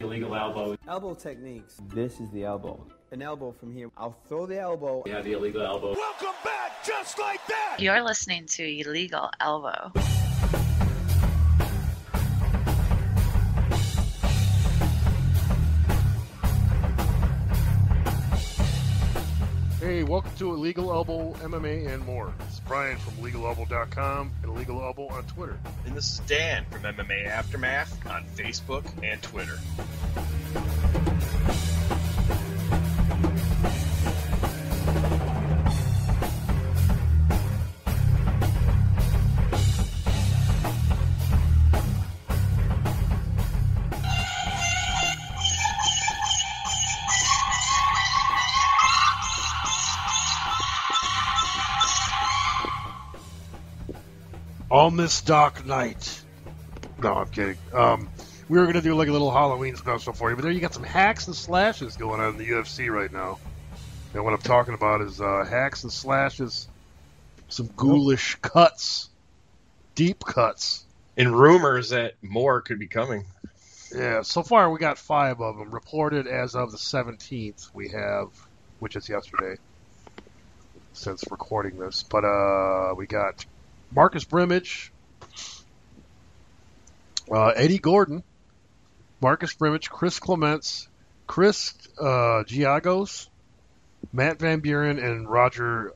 Illegal elbow. Elbow techniques. This is the elbow. An elbow from here. I'll throw the elbow. Yeah, the illegal elbow. Welcome back, just like that! You're listening to Illegal Elbow. Hey, welcome to Illegal Elbow MMA and more. This is Brian from LegalElbow.com and Illegal Elbow on Twitter. And this is Dan from MMA Aftermath on Facebook and Twitter. On this dark night. No, I'm kidding. We were going to do like a little Halloween special for you, but there you got some hacks and slashes going on in the UFC right now. And what I'm talking about is hacks and slashes, some ghoulish cuts, deep cuts. And rumors that more could be coming. Yeah, so far we got 5 of them reported as of the 17th. We have, which is yesterday, since recording this. But we got Marcus Brimage, Eddie Gordon, Marcus Brimage, Chris Clements, Chris Giagos, Matt Van Buren, and Roger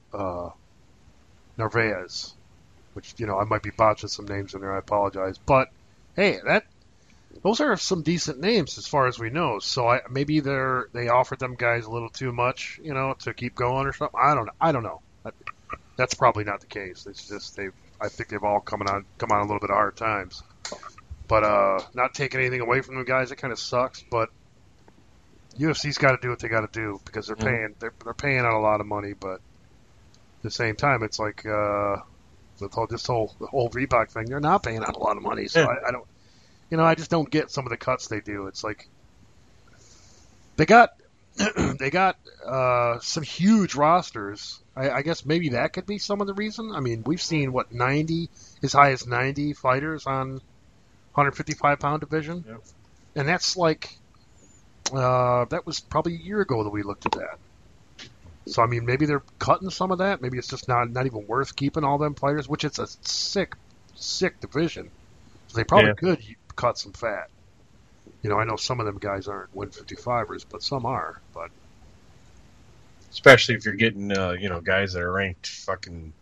Narvaez. Which, you know, I might be botching some names in there. I apologize. But, hey, those are some decent names as far as we know. So maybe they offered them guys a little too much, you know, to keep going or something. I don't know. That's probably not the case. It's just I think they've all come on a little bit of hard times. But not taking anything away from them guys, it kind of sucks. But UFC's got to do what they got to do because they're paying paying out a lot of money. But at the same time, it's like the whole Reebok thing, they're not paying out a lot of money. So I don't, you know, I just don't get some of the cuts they do. It's like they got some huge rosters. I guess maybe that could be some of the reason. I mean, we've seen, as high as 90 fighters on 155-pound division. Yep. And that's like, that was probably a year ago that we looked at that. So, I mean, maybe they're cutting some of that. Maybe it's just not even worth keeping all them fighters, which it's a sick division. So they probably could cut some fat. You know, I know some of them guys aren't 155ers, but some are. But especially if you're getting, guys that are ranked fucking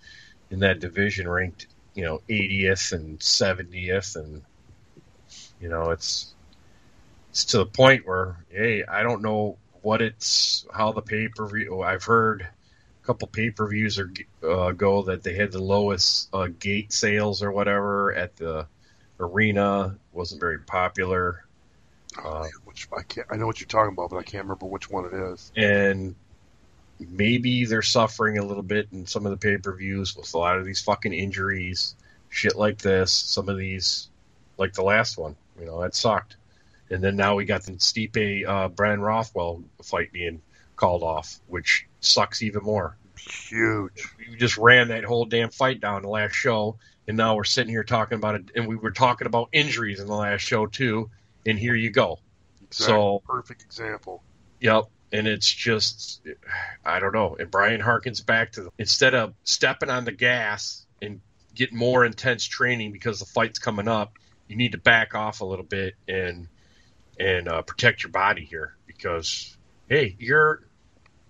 in that division, ranked, 80th and 70th. And, it's to the point where, hey, I don't know how the pay-per-view, I've heard a couple pay-per-views ago that they had the lowest gate sales or whatever at the arena. Wasn't very popular. I know what you're talking about, but I can't remember which one it is. And maybe they're suffering a little bit in some of the pay-per-views with a lot of these fucking injuries, shit like this. Some of these, like the last one, that sucked. And then now we got the Stipe Brian Rothwell fight being called off, which sucks even more. Huge. We just ran that whole damn fight down the last show, and now we're sitting here talking about it, and we were talking about injuries in the last show too, and here you go. Exactly. So perfect example. Yep. And it's just, I don't know. And Brian harkens back to instead of stepping on the gas and get more intense training because the fight's coming up, you need to back off a little bit and protect your body here because, hey,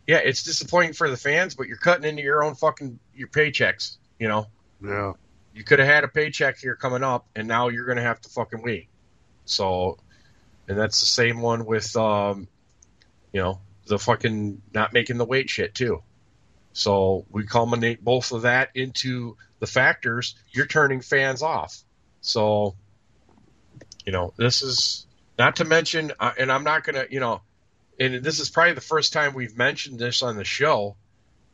it's disappointing for the fans, but you're cutting into your own your paychecks, Yeah. You could have had a paycheck here coming up, and now you're going to have to fucking wait. So, and that's the same one with, the fucking not making the weight shit too. So we culminate both of that into the factors. You're turning fans off. So, this is not to mention, and I'm not going to, and this is probably the first time we've mentioned this on the show.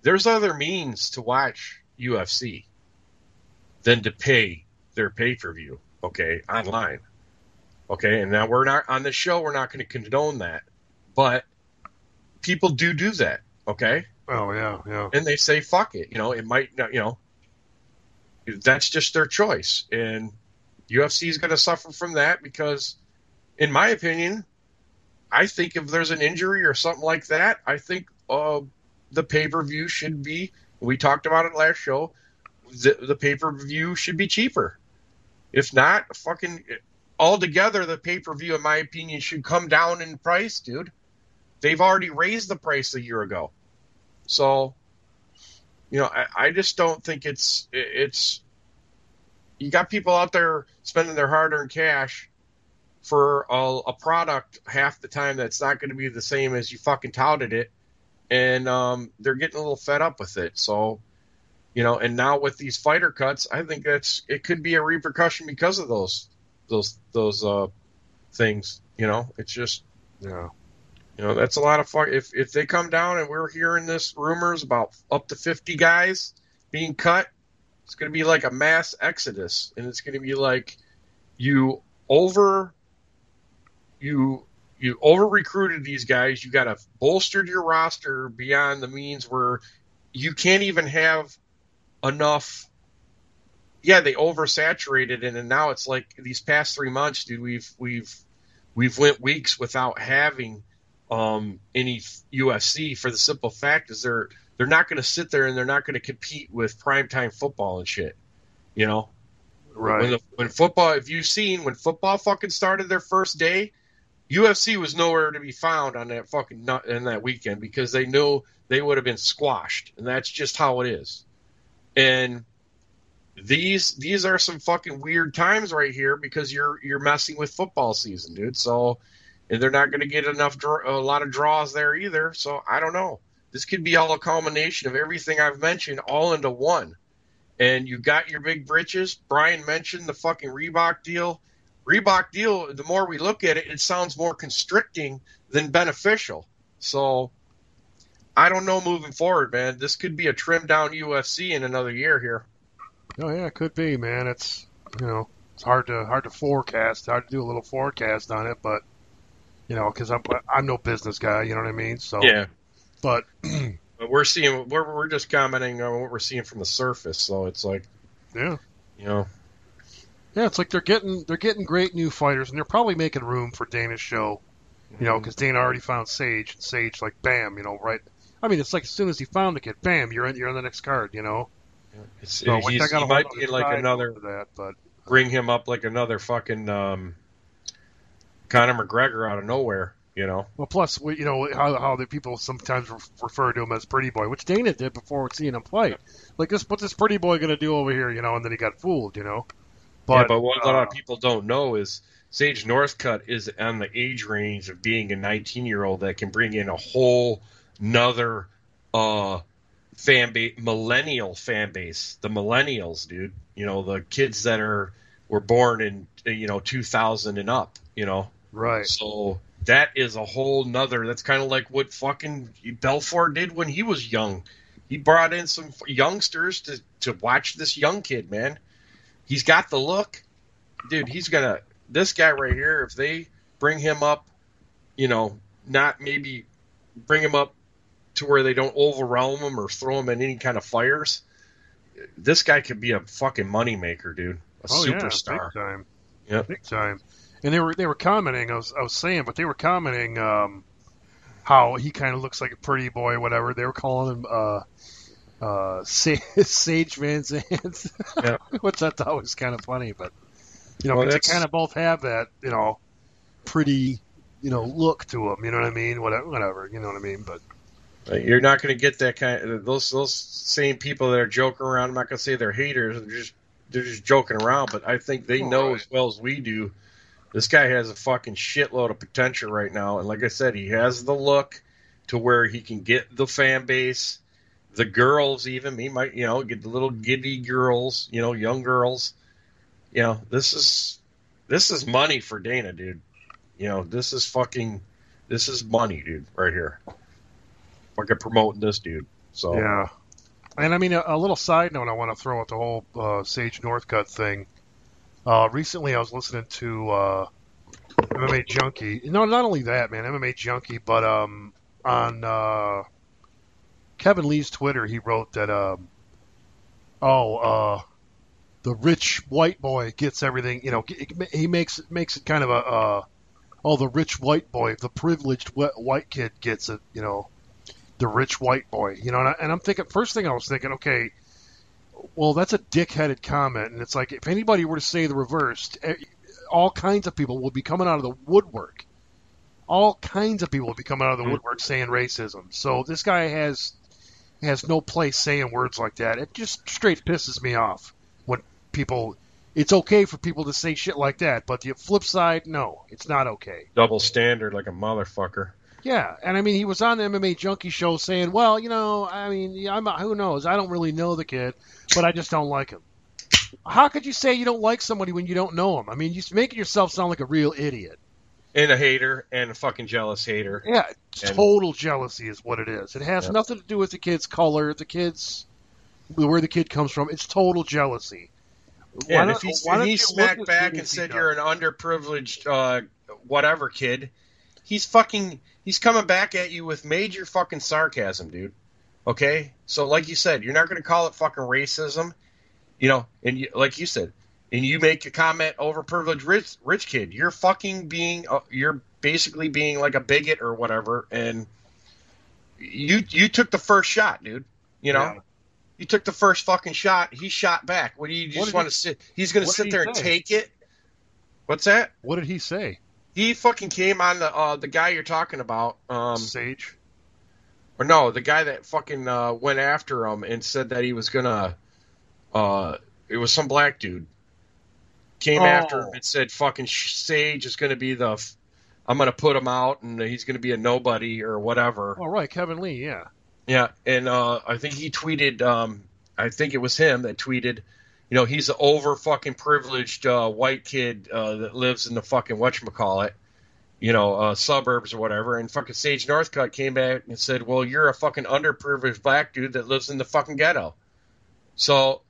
There's other means to watch UFC than to pay their pay-per-view, okay, online. Okay, and now we're not on the show. We're not going to condone that, but people do that. Okay. Oh yeah. And they say, "Fuck it," it might not. That's just their choice, and UFC is going to suffer from that because, in my opinion, I think if there's an injury or something like that, I think the pay-per-view should be. We talked about it last show. The pay-per-view should be cheaper. If not, fucking altogether, the pay-per-view, in my opinion, should come down in price, dude. They've already raised the price a year ago. So, I just don't think it's. You got people out there spending their hard-earned cash for a product half the time that's not going to be the same as you fucking touted it, and they're getting a little fed up with it. So, and now with these fighter cuts, I think it could be a repercussion because of those things. It's just that's a lot of fun. If they come down and we're hearing this rumors about up to 50 guys being cut, it's going to be like a mass exodus, and it's going to be like you over recruited these guys. You got to bolstered your roster beyond the means where you can't even have enough. Yeah, they oversaturated it, and now it's like these past 3 months, dude. We've went weeks without having any UFC for the simple fact is they're not going to sit there and they're not going to compete with primetime football and shit. Right. When football, if you've seen when football fucking started their first day, UFC was nowhere to be found on that fucking in that weekend because they knew they would have been squashed, and that's just how it is. And these are some fucking weird times right here because you're messing with football season, dude. So, and they're not going to get a lot of draws there either. So I don't know. This could be all a culmination of everything I've mentioned all into one. And you got your big britches. Brian mentioned the fucking Reebok deal. Reebok deal, the more we look at it, it sounds more constricting than beneficial. So I don't know moving forward, man. This could be a trimmed down UFC in another year here. Oh yeah, it could be, man. It's it's hard to forecast, hard to do a little forecast on it, but because I'm no business guy, you know what I mean? So yeah, but we're just commenting on what we're seeing from the surface. So it's like yeah, it's like they're getting great new fighters, and they're probably making room for Dana's show, because Dana already found Sage, and Sage like bam, right. I mean, it's like as soon as he found the kid, bam, you're on the next card, He might be like another that, but bring him up like another fucking Conor McGregor out of nowhere, Well, plus, how the people sometimes refer to him as Pretty Boy, which Dana did before seeing him fight. Like, what's this Pretty Boy going to do over here, and then he got fooled, But what a lot of people don't know is Sage Northcutt is on the age range of being a 19-year-old that can bring in a whole nother fan base, millennial fan base, the millennials, dude. The kids that were born in 2000 and up. Right. So that is a whole nother. That's kind of like what fucking Belfort did when he was young. He brought in some youngsters to watch this young kid, man. He's got the look, dude. This guy right here. If they bring him up, not maybe bring him up to where they don't overwhelm him or throw him in any kind of fires. This guy could be a fucking moneymaker, dude. A superstar. Yeah, big time. Yep. Big time. And they were commenting. I was saying, but they were commenting how he kind of looks like a pretty boy, whatever. They were calling him Sage Van Zandt, Yeah. which I thought was kind of funny. But they kind of both have that pretty look to them. You know what I mean? Whatever. You know what I mean? But you're not going to get that kind of those same people that are joking around. I'm not going to say they're haters. They're just joking around. But I think they know as well as we do. This guy has a fucking shitload of potential right now, and like I said, he has the look to where he can get the fan base, the girls even. He might, get the little giddy girls, young girls. This is money for Dana, dude. This is money, dude, right here. Fucking promoting this dude. So yeah. And I mean, a little side note I want to throw at the whole Sage Northcutt thing. Recently, I was listening to MMA Junkie. No, not only that, man, MMA Junkie, but on Kevin Lee's Twitter, he wrote that, the rich white boy gets everything. He makes it kind of a oh, the rich white boy, the privileged white kid gets it, the rich white boy, and I'm thinking, first thing I was thinking, okay, well, that's a dick-headed comment, and it's like, if anybody were to say the reverse, all kinds of people will be coming out of the woodwork. All kinds of people will be coming out of the woodwork saying racism. So this guy has no place saying words like that. It just straight pisses me off when people. It's okay for people to say shit like that, but the flip side, no, it's not okay. Double standard like a motherfucker. Yeah, and I mean, he was on the MMA Junkie show saying, well, who knows? I don't really know the kid, but I just don't like him. How could you say you don't like somebody when you don't know him? I mean, you're making yourself sound like a real idiot. And a hater, and a fucking jealous hater. Yeah, total jealousy is what it is. It has nothing to do with the kid's color, where the kid comes from. It's total jealousy. Yeah, and if he smacked back and said you're an underprivileged whatever kid, he's coming back at you with major fucking sarcasm, dude. Okay? So like you said, you're not going to call it fucking racism, and like you said, and you make a comment overprivileged rich kid, you're fucking you're basically being like a bigot or whatever, and you took the first shot, dude. Yeah. You took the first fucking shot. He shot back. What do you just want to sit? He's going to sit there and take it. What's that? What did he say? He fucking came on the guy you're talking about, Sage, or no, the guy that fucking went after him and said that he was gonna. It was some black dude came after him and said fucking Sage is going to be I'm going to put him out and he's going to be a nobody or whatever. Oh right, Kevin Lee, yeah. Yeah, and I think he tweeted, I think it was him that tweeted, he's an over fucking privileged white kid that lives in the fucking whatchamacallit, suburbs or whatever. And fucking Sage Northcutt came back and said, well, you're a fucking underprivileged black dude that lives in the fucking ghetto. So,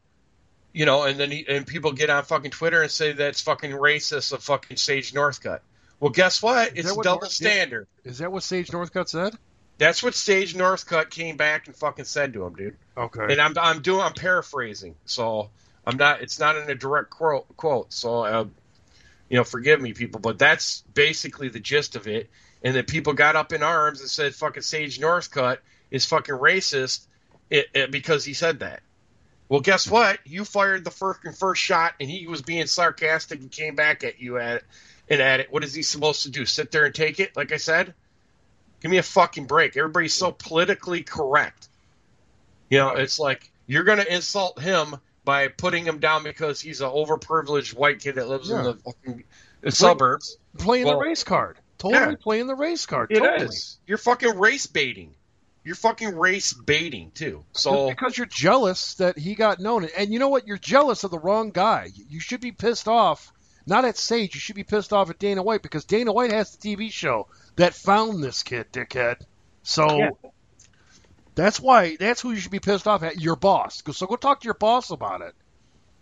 and then people get on fucking Twitter and say that's fucking racist of fucking Sage Northcutt. Well, guess what? It's a double standard. Is that what Sage Northcutt said? That's what Sage Northcutt came back and fucking said to him, dude. Okay. And I'm paraphrasing, so it's not in a direct quote. So, forgive me, people, but that's basically the gist of it. And then people got up in arms and said fucking Sage Northcutt is fucking racist because he said that. Well, guess what? You fired the first shot, and he was being sarcastic and came back at you at it. What is he supposed to do? Sit there and take it? Like I said. Give me a fucking break. Everybody's so politically correct. It's like you're going to insult him by putting him down because he's an overprivileged white kid that lives in the fucking suburbs. Playing the race card. Totally playing the race card. It is. You're fucking race baiting. You're fucking race baiting, too. So because you're jealous that he got known. And you know what? You're jealous of the wrong guy. You should be pissed off. Not at Sage. You should be pissed off at Dana White because Dana White has the TV show that found this kid, dickhead. So that's who you should be pissed off at, your boss. So go talk to your boss about it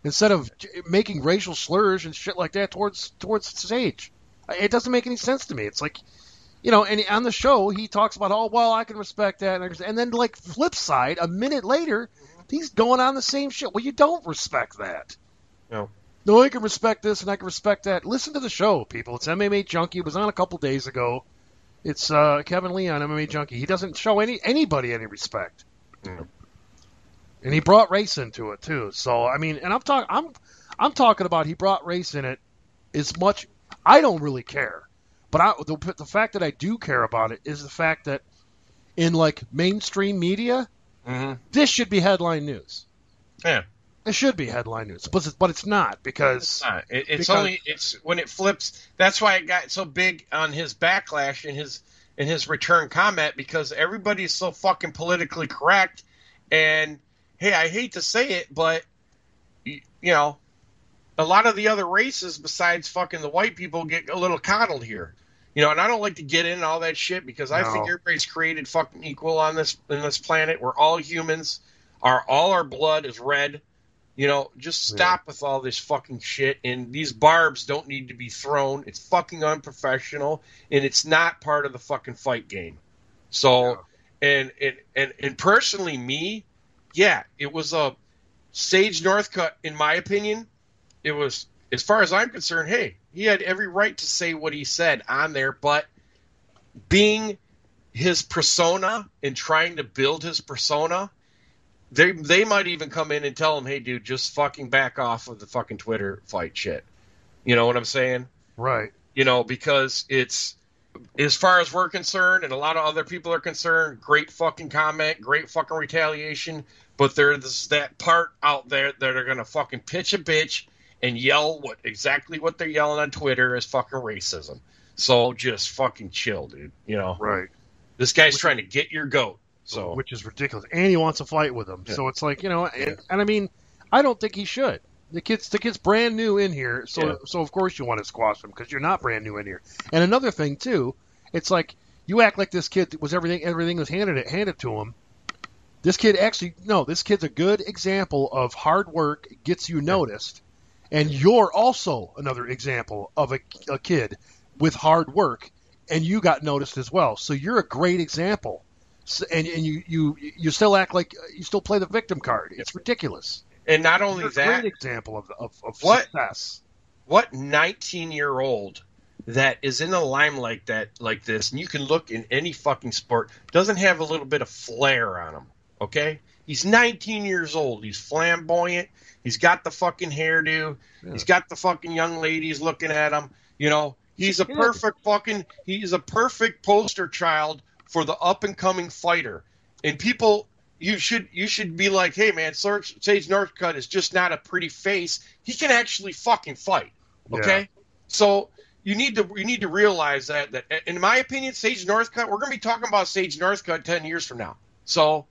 instead of making racial slurs and shit like that towards Sage. It doesn't make any sense to me. It's like, and on the show he talks about, oh, well, I can respect that. And then like flip side, a minute later, he's going on the same shit. Well, you don't respect that. No, I can respect this and I can respect that. Listen to the show, people. It's MMA Junkie. It was on a couple days ago. It's Kevin Lee on MMA Junkie. He doesn't show anybody any respect, and he brought race into it too. So I mean, and I'm talking about he brought race in it as much. I don't really care, but the fact that I do care about it is the fact that in like mainstream media, this should be headline news. Yeah. It should be headline news, but it's not because it's not. It's when it flips. That's why it got so big on his backlash and his return comment because everybody's so fucking politically correct. And hey, I hate to say it, but a lot of the other races besides fucking the white people get a little coddled here. And I don't like to get into all that shit because I think everybody's created fucking equal in this planet. We're all humans. All our blood is red. Just stop with all this fucking shit. And these barbs don't need to be thrown. It's fucking unprofessional, and it's not part of the fucking fight game. So, and personally, it was a Sage Northcutt, in my opinion. It was as far as I'm concerned, hey, he had every right to say what he said on there, but being his persona and trying to build his persona, they might even come in and tell him, hey, dude, just fucking back off of the fucking Twitter fight shit. You know what I'm saying? Right. You know, because it's, as far as we're concerned and a lot of other people are concerned, great fucking comment, great fucking retaliation, but there's that part out there that are going to fucking pitch a bitch and yell exactly what they're yelling on Twitter is fucking racism. So just fucking chill, dude. You know? Right. This guy's trying to get your goat. So, which is ridiculous. And he wants to fight with him. Yeah. So it's like, you know, and I mean, I don't think he should. The kid's brand new in here, so of course you want to squash him because you're not brand new in here. And another thing too, it's like you act like this kid was everything was handed to him. This kid this kid's a good example of hard work gets you noticed, and you're also another example of a kid with hard work, and you got noticed as well. So you're a great example, and you still act like you still play the victim card. It's ridiculous. And not only you're that, a great example of success. What 19-year-old that is in the limelight like this, and you can look in any fucking sport, doesn't have a little bit of flair on him, okay? He's 19 years old. He's flamboyant. He's got the fucking hairdo. Yeah. He's got the fucking young ladies looking at him. You know, he's a perfect poster child for the up-and-coming fighter. And people, you should be like, hey, man, Sage Northcutt is just not a pretty face. He can actually fucking fight, okay? Yeah. So you need to realize that in my opinion, Sage Northcutt, we're going to be talking about Sage Northcutt 10 years from now. So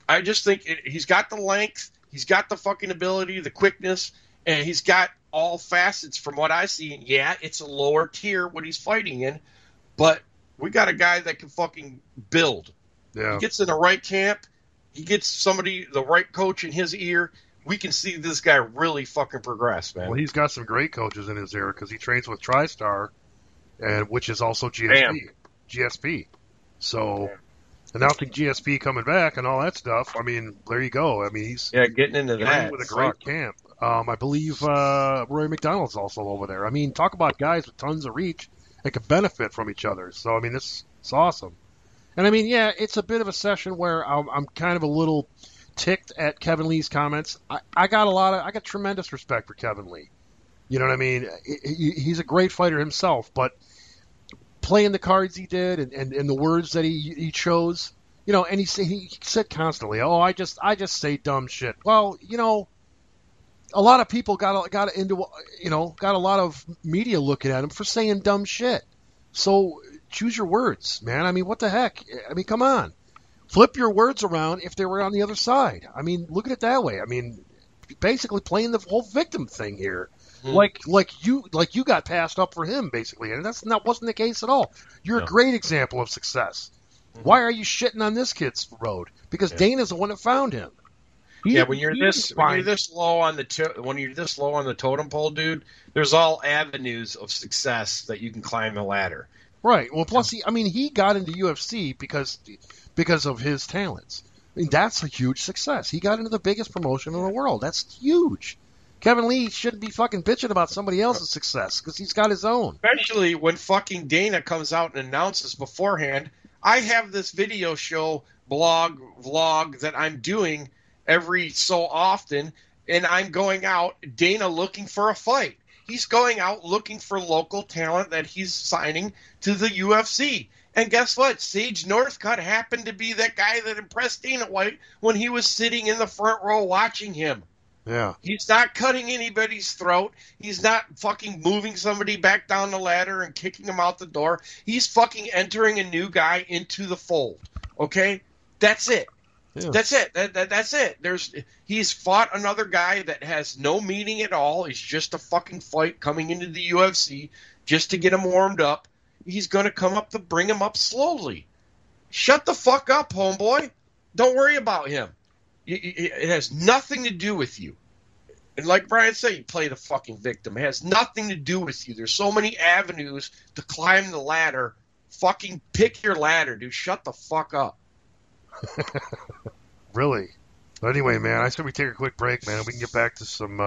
I just think he's got the length, he's got the fucking ability, the quickness, and he's got all facets from what I see. Yeah, it's a lower tier what he's fighting in, but we got a guy that can fucking build. Yeah. He gets in the right camp, he gets the right coach in his ear, we can see this guy really fucking progress, man. Well, he's got some great coaches in his ear because he trains with TriStar, which is also GSP. So announcing GSP coming back and all that stuff, I mean, there you go. I mean, he's getting into that with a great camp. I believe Rory McDonald's also over there. I mean, talk about guys with tons of reach that could benefit from each other. So, I mean, it's awesome. And, I mean, yeah, it's a bit of a session where I'm kind of a little ticked at Kevin Lee's comments. I got tremendous respect for Kevin Lee. You know what I mean? He's a great fighter himself, but playing the cards he did and the words that he chose, you know, and he said constantly, "Oh, I just say dumb shit." Well, you know, a lot of people got a lot of media looking at him for saying dumb shit. So choose your words, man. I mean, what the heck? I mean, come on. Flip your words around if they were on the other side. I mean, look at it that way. I mean, basically playing the whole victim thing here. Mm-hmm. Like you got passed up for him, basically. And wasn't the case at all. You're a great example of success. Mm-hmm. Why are you shitting on this kid's road? Because Dana's the one that found him. When you're this low on the totem pole, dude, there's all avenues of success that you can climb the ladder. Right. Well, plus he got into UFC because of his talents. I mean, that's a huge success. He got into the biggest promotion in the world. That's huge. Kevin Lee shouldn't be fucking bitching about somebody else's success because he's got his own. Especially when fucking Dana comes out and announces beforehand, I have this video show vlog that I'm doing every so often, and I'm going out, Dana looking for a fight. He's going out looking for local talent that he's signing to the UFC. And guess what? Sage Northcutt happened to be that guy that impressed Dana White when he was sitting in the front row watching him. Yeah. He's not cutting anybody's throat. He's not fucking moving somebody back down the ladder and kicking him out the door. He's fucking entering a new guy into the fold. Okay? That's it. Yeah. That's it. That's it. He's fought another guy that has no meaning at all. He's just a fucking fight coming into the UFC just to get him warmed up. He's going to come up to bring him up slowly. Shut the fuck up, homeboy. Don't worry about him. It has nothing to do with you. And like Brian said, you play the fucking victim. It has nothing to do with you. There's so many avenues to climb the ladder. Fucking pick your ladder, dude. Shut the fuck up. Really? But anyway, man, I said we take a quick break, man. We can get back to some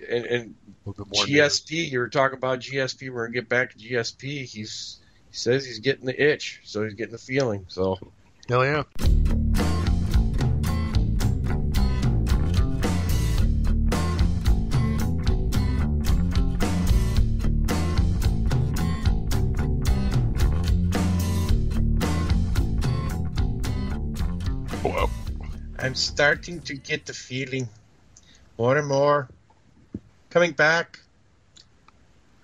and A little bit more GSP, you were talking about GSP. We're going to get back to GSP. He says he's getting the itch, so he's getting the feeling. So, hell yeah. well, I'm starting to get the feeling more and more. Coming back,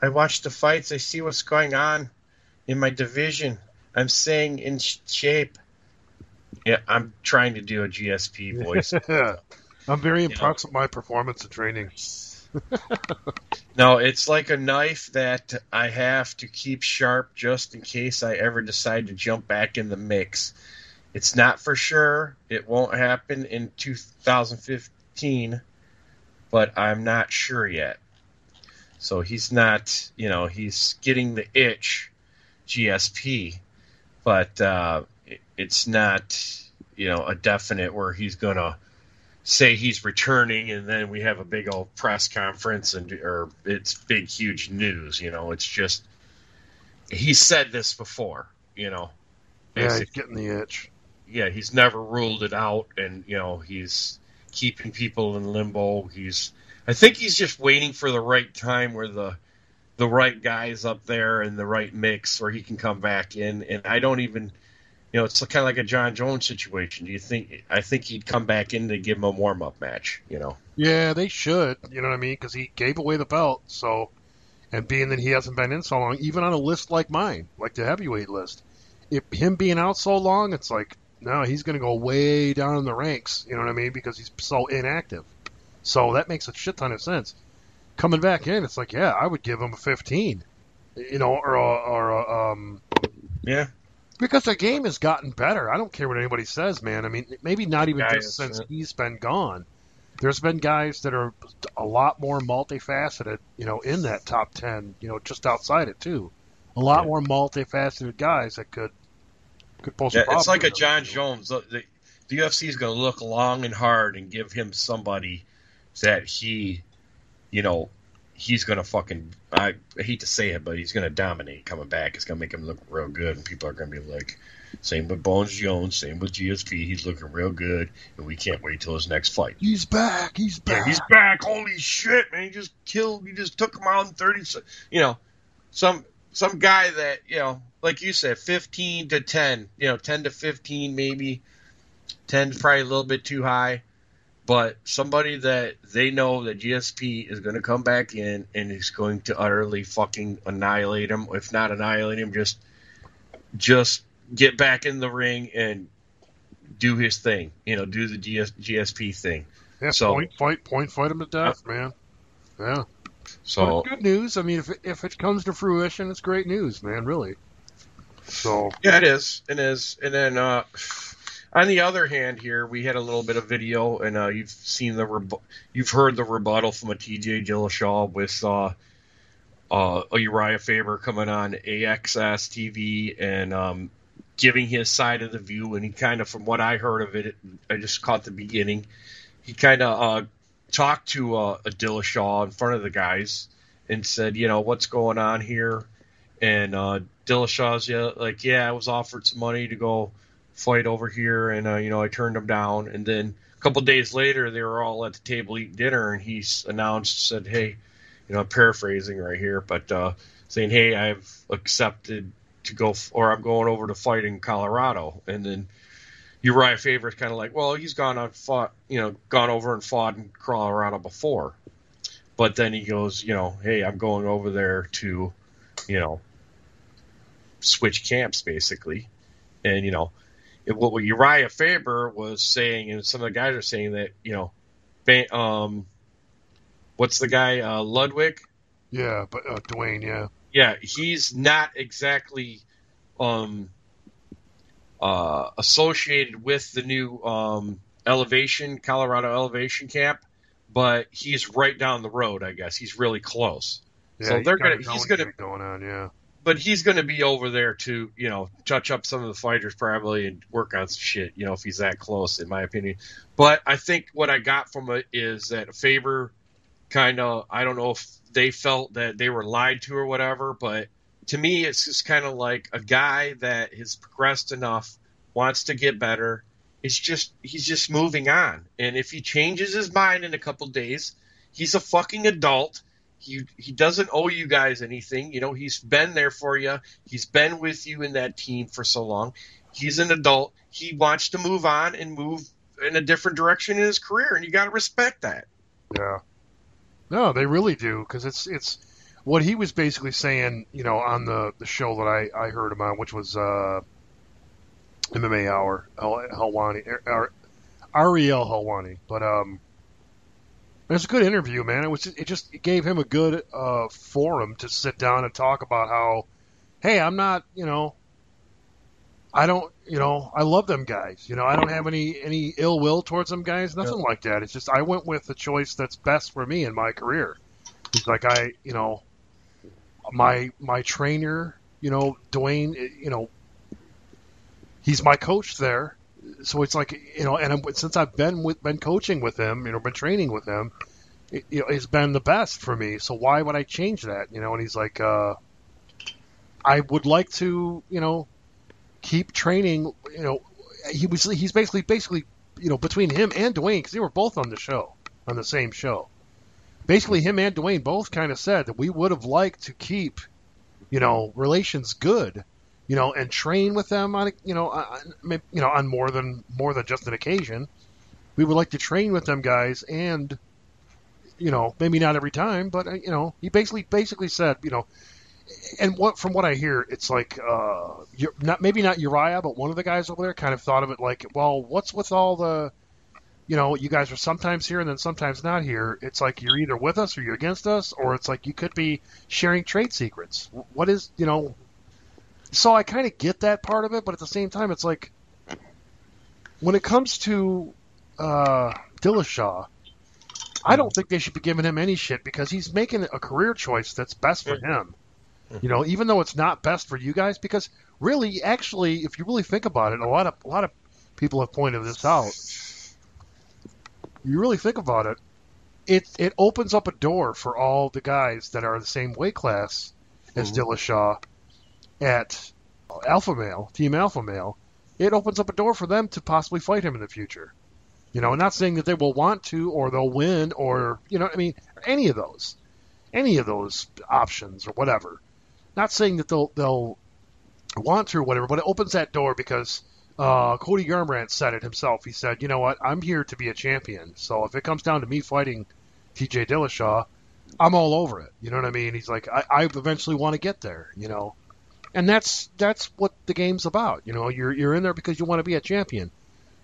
I watch the fights. I see what's going on in my division. I'm staying in shape. Yeah, I'm trying to do a GSP voice. I'm very impressed with my performance and training. No, it's like a knife that I have to keep sharp just in case I ever decide to jump back in the mix. It's not for sure. It won't happen in 2015, but I'm not sure yet. So he's not, he's getting the itch, GSP, but it's not, a definite where he's going to say he's returning and then we have a big old press conference or it's big, huge news. It's just, he said this before, Yeah, he's getting the itch. Yeah, he's never ruled it out, and, he's keeping people in limbo. I think he's just waiting for the right time where the right guy's up there and the right mix where he can come back in. And I don't even, it's kind of like a John Jones situation. I think he'd come back in to give him a warm-up match, Yeah, they should, you know what I mean? Because he gave away the belt, so, and being that he hasn't been in so long, even on a list like mine, like the heavyweight list, if him being out so long, it's like, no, he's going to go way down in the ranks, you know what I mean? Because he's so inactive. So that makes a shit ton of sense. Coming back in, it's like, yeah, I would give him a 15, yeah. Because the game has gotten better. I don't care what anybody says, man. I mean, maybe not even just since he's been gone. There's been guys that are a lot more multifaceted, in that top 10, just outside it too. A lot more multifaceted guys that could pose a problem. It's like a John Jones. The UFC is going to look long and hard and give him somebody that he's going to fucking, I hate to say it, but he's going to dominate coming back. It's going to make him look real good, and people are going to be like, same with Bones Jones, same with GSP. He's looking real good, and we can't wait till his next fight. He's back. He's back. Yeah, he's back. Holy shit, man. He just took him out in 30, some guy that, like you said, 15 to 10, 10 to 15 maybe. 10 is probably a little bit too high. But somebody that they know that GSP is going to come back in and is going to utterly fucking annihilate him. If not annihilate him, just get back in the ring and do his thing. Do the GSP thing. Yeah, so, point fight him to death, man. Yeah. So good news. I mean, if it comes to fruition, it's great news, man. Really. So yeah, it is. It is. And then on the other hand, here we had a little bit of video, and you've heard the rebuttal from a TJ Dillashaw with Uriah Faber coming on AXS TV and giving his side of the view. And he kind of, from what I heard of it, I just caught the beginning. He kind of talked to a Dillashaw in front of the guys and said, what's going on here? And Dillashaw's I was offered some money to go fight over here, and I turned him down. And then a couple of days later, they were all at the table eating dinner, and he said, hey, I'm paraphrasing right here, but saying, hey, I've accepted to go, or I'm going over to fight in Colorado. And then Uriah Faber is kind of like, well, he's gone over and fought in Colorado before. But then he goes, hey, I'm going over there to, switch camps, basically. And, what Uriah Faber was saying, and some of the guys are saying that, what's the guy, Ludwig? Yeah, but Dwayne, yeah. Yeah, he's not exactly associated with the new Colorado Elevation camp, but he's right down the road, I guess. He's really close. Yeah, so he's gonna going on, yeah. But he's going to be over there to, touch up some of the fighters probably and work on some shit, if he's that close, in my opinion. But I think what I got from it is that Faber kind of, I don't know if they felt that they were lied to or whatever, but to me, it's just kind of like a guy that has progressed enough, wants to get better. He's just moving on. And if he changes his mind in a couple days, he's a fucking adult. He doesn't owe you guys anything. You know, he's been there for you. He's been with you in that team for so long. He's an adult. He wants to move on and move in a different direction in his career, and you got to respect that. Yeah. No, they really do, because it's what he was basically saying, you know, on the show that I heard him on, which was MMA Hour, Helwani, Ariel Helwani. But it was a good interview, man. It gave him a good forum to sit down and talk about how, hey, I'm not, you know, I don't, you know, I love them guys. You know, I don't have any ill will towards them guys, nothing like that. It's just I went with the choice that's best for me in my career. It's like you know, my trainer, you know, Dwayne, you know, he's my coach there. So it's like, you know, and since I've been coaching with him, you know, been training with him, you know, it's been the best for me. So why would I change that? You know, and he's like, I would like to, you know, keep training. You know, he's basically, you know, between him and Dwayne, because they were both on the same show. Basically, him and Dwayne both kind of said that we would have liked to keep, you know, relations good. You know, and train with them on, you know, on more than just an occasion. We would like to train with them guys, and, you know, maybe not every time, but you know, he basically said, you know, and from what I hear, it's like maybe not Uriah, but one of the guys over there kind of thought of it like, well, what's with all the, you know, you guys are sometimes here and then sometimes not here. It's like you're either with us or you're against us, or it's like you could be sharing trade secrets. What is, you know? So I kind of get that part of it, but at the same time, it's like when it comes to Dillashaw, I don't think they should be giving him any shit because he's making a career choice that's best for him. You know, even though it's not best for you guys, because really, actually, if you really think about it, a lot of people have pointed this out. You really think about it, it opens up a door for all the guys that are the same weight class as Dillashaw at Team Alpha Male. It opens up a door for them to possibly fight him in the future. You know, not saying that they will want to or they'll win or, you know, I mean, any of those options or whatever. Not saying that they'll want to or whatever, but it opens that door because Cody Garbrandt said it himself. He said, you know what, I'm here to be a champion. So if it comes down to me fighting TJ Dillashaw, I'm all over it. You know what I mean? He's like, I eventually want to get there, you know. And that's what the game's about. You know, you're in there because you want to be a champion.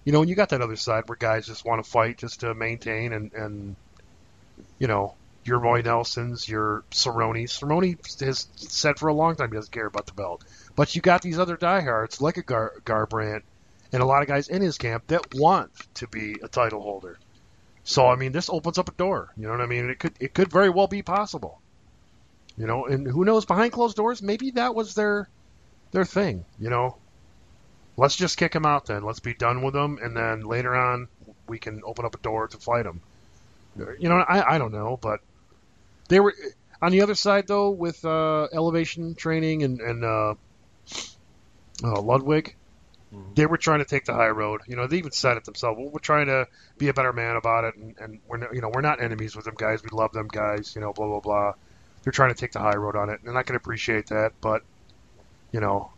You know, and you got that other side where guys just want to fight just to maintain and you know, your Roy Nelsons, your Cerrone. Cerrone has said for a long time he doesn't care about the belt. But you got these other diehards like a Garbrandt and a lot of guys in his camp that want to be a title holder. So I mean, this opens up a door. You know what I mean? It could very well be possible. You know, and who knows, behind closed doors, maybe that was their thing, you know. Let's just kick him out then. Let's be done with him, and then later on we can open up a door to fight him. You know, I don't know, but they were on the other side though with elevation training and Ludwig. They were trying to take the high road. You know, they even said it themselves. Well, we're trying to be a better man about it, and we're not enemies with them guys. We love them guys. You know, blah blah blah. They're trying to take the high road on it, and I can appreciate that. But, you know,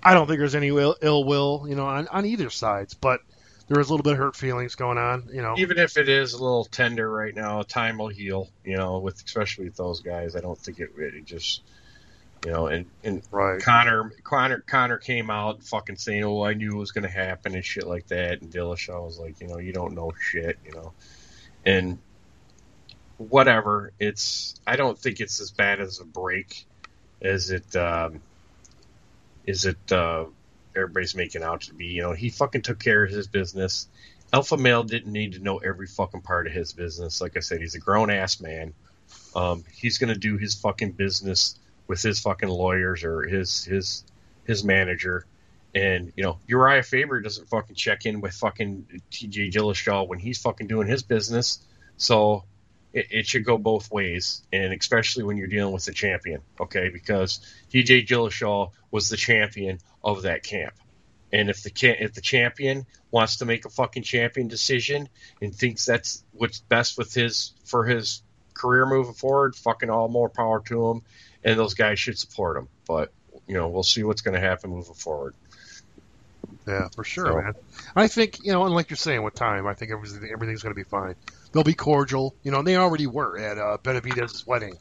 I don't think there's any ill will, you know, on either sides. But there is a little bit of hurt feelings going on, you know. Even if it is a little tender right now, time will heal, you know, especially with those guys. I don't think it really just, you know, and right. Connor came out fucking saying, oh, I knew it was going to happen and shit like that. And Dillashaw was like, you know, you don't know shit, you know. And whatever, I don't think it's as bad as a break as everybody's making out to be. You know, he fucking took care of his business. Alpha Male didn't need to know every fucking part of his business. Like I said, he's a grown ass man. He's gonna do his fucking business with his fucking lawyers or his manager. And, you know, Uriah Faber doesn't fucking check in with fucking TJ Dillashaw when he's fucking doing his business. So it should go both ways, and especially when you're dealing with the champion, okay? Because TJ Dillashaw was the champion of that camp. And if the champion wants to make a fucking champion decision and thinks that's what's best for his career moving forward, fucking all more power to him, and those guys should support him. But, we'll see what's going to happen moving forward. Yeah, for sure, man. I think, and like you're saying, with time, I think everything's going to be fine. They'll be cordial. And they already were at Benavidez' wedding.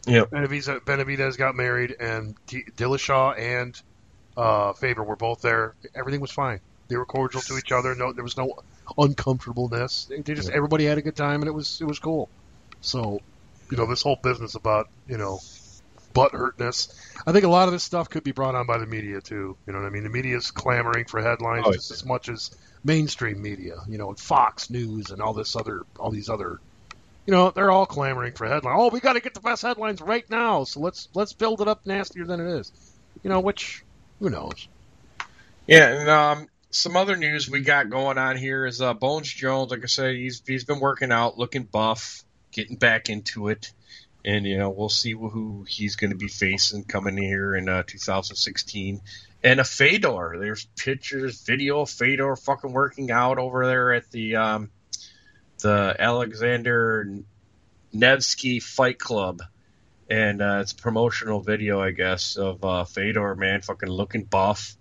Yeah. Benavidez got married, and Dillashaw and Faber were both there. Everything was fine. They were cordial to each other. No, there was no uncomfortableness. Everybody had a good time, and it was cool. So, this whole business about butt hurtness. I think a lot of this stuff could be brought on by the media too. You know what I mean? The media is clamoring for headlines just as much as mainstream media. And Fox News and all these other. They're all clamoring for headlines. Oh, we got to get the best headlines right now. So let's build it up nastier than it is. Which who knows? Yeah, and some other news we got going on here is Bones Jones. Like I said, he's been working out, looking buff, getting back into it. And, we'll see who he's going to be facing coming here in 2016. And a Fedor. There's pictures, video of Fedor fucking working out over there at the Alexander Nevsky Fight Club. And it's a promotional video, I guess, of Fedor, man, fucking looking buff,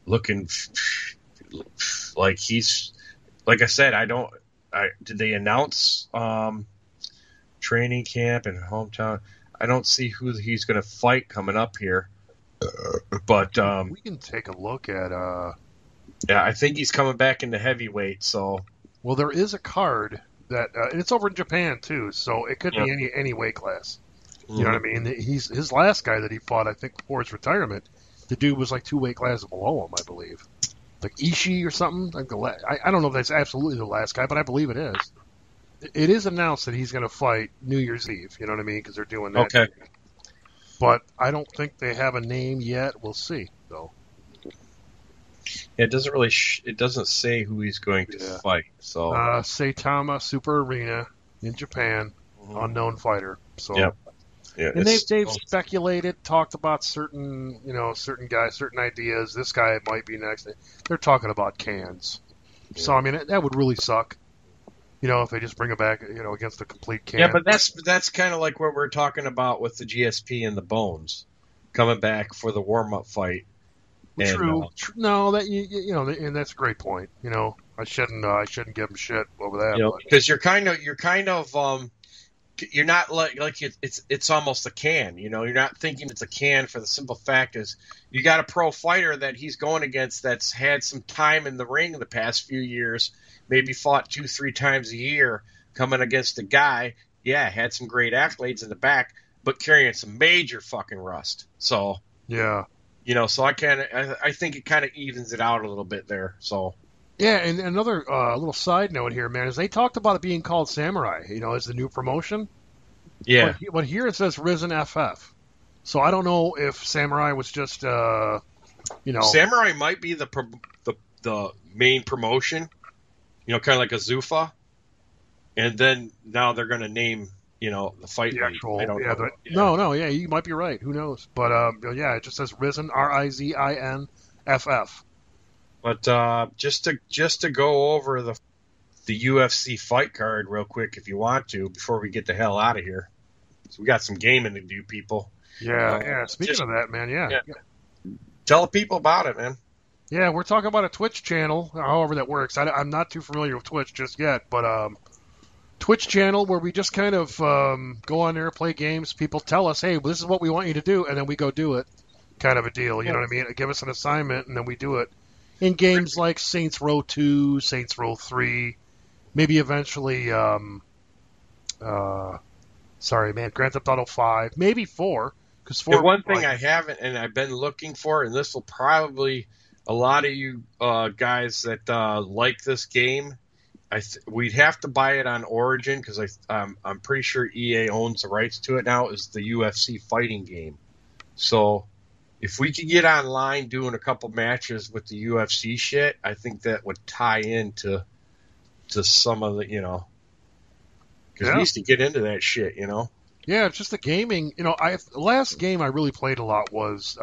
looking like he's, like I said, did they announce training camp and hometown? I don't see who he's going to fight coming up here, but we can take a look at. Yeah, I think he's coming back into heavyweight. So, well, there is a card that, and it's over in Japan too, so it could be any weight class. You know what I mean? His last guy that he fought, I think, before his retirement, the dude was like 2 weight classes below him, I believe, like Ishii or something. Like I don't know if that's absolutely the last guy, but I believe it is. It is announced that he's going to fight New Year's Eve. You know what I mean? Because they're doing that. Okay. But I don't think they have a name yet. We'll see, though. Yeah, it doesn't really. It doesn't say who he's going to fight. So Saitama Super Arena in Japan, unknown fighter. So. Yep. Yeah, and they've speculated, talked about certain guys, certain ideas. This guy might be next. They're talking about cans. Yeah. So I mean, that would really suck. If they just bring it back, against a complete can. Yeah, but that's kind of like what we're talking about with the GSP and the Bones coming back for the warm-up fight. True. No, that and that's a great point. I shouldn't give them shit over that. Because you're not like it's almost a can. You're not thinking it's a can for the simple fact is you got a pro fighter that he's going against that's had some time in the ring in the past few years. Maybe fought 2-3 times a year, coming against a guy, had some great accolades in the back, but carrying some major fucking rust. So so I think it kind of evens it out a little bit there. So and another little side note here, man, is they talked about it being called Samurai, as the new promotion. Yeah, but here it says Risen FF. So I don't know if Samurai was just Samurai might be the main promotion. Kind of like a Zuffa, and then now they're going to name, the fight. The actual, No, you might be right. Who knows? But it just says Risen, RIZIN FF. But just to go over the UFC fight card real quick, if you want to, before we get the hell out of here, so we got some gaming to do, people. Yeah. Speaking of that, man, tell the people about it, man. Yeah, we're talking about a Twitch channel, however that works. I'm not too familiar with Twitch just yet, but Twitch channel where we just kind of go on there, play games. People tell us, hey, this is what we want you to do, and then we go do it, kind of a deal. You know what I mean? Give us an assignment, and then we do it. In games like Saints Row 2, Saints Row 3, maybe eventually, Grand Theft Auto 5, maybe 4. Because 4. The one thing I haven't, and I've been looking for, and this will probably... A lot of you guys that like this game, we'd have to buy it on Origin because I'm pretty sure EA owns the rights to it now. Is the UFC fighting game? So if we could get online doing a couple matches with the UFC shit, I think that would tie into some of the Because we used to get into that shit, Yeah, it's just the gaming. The last game I really played a lot was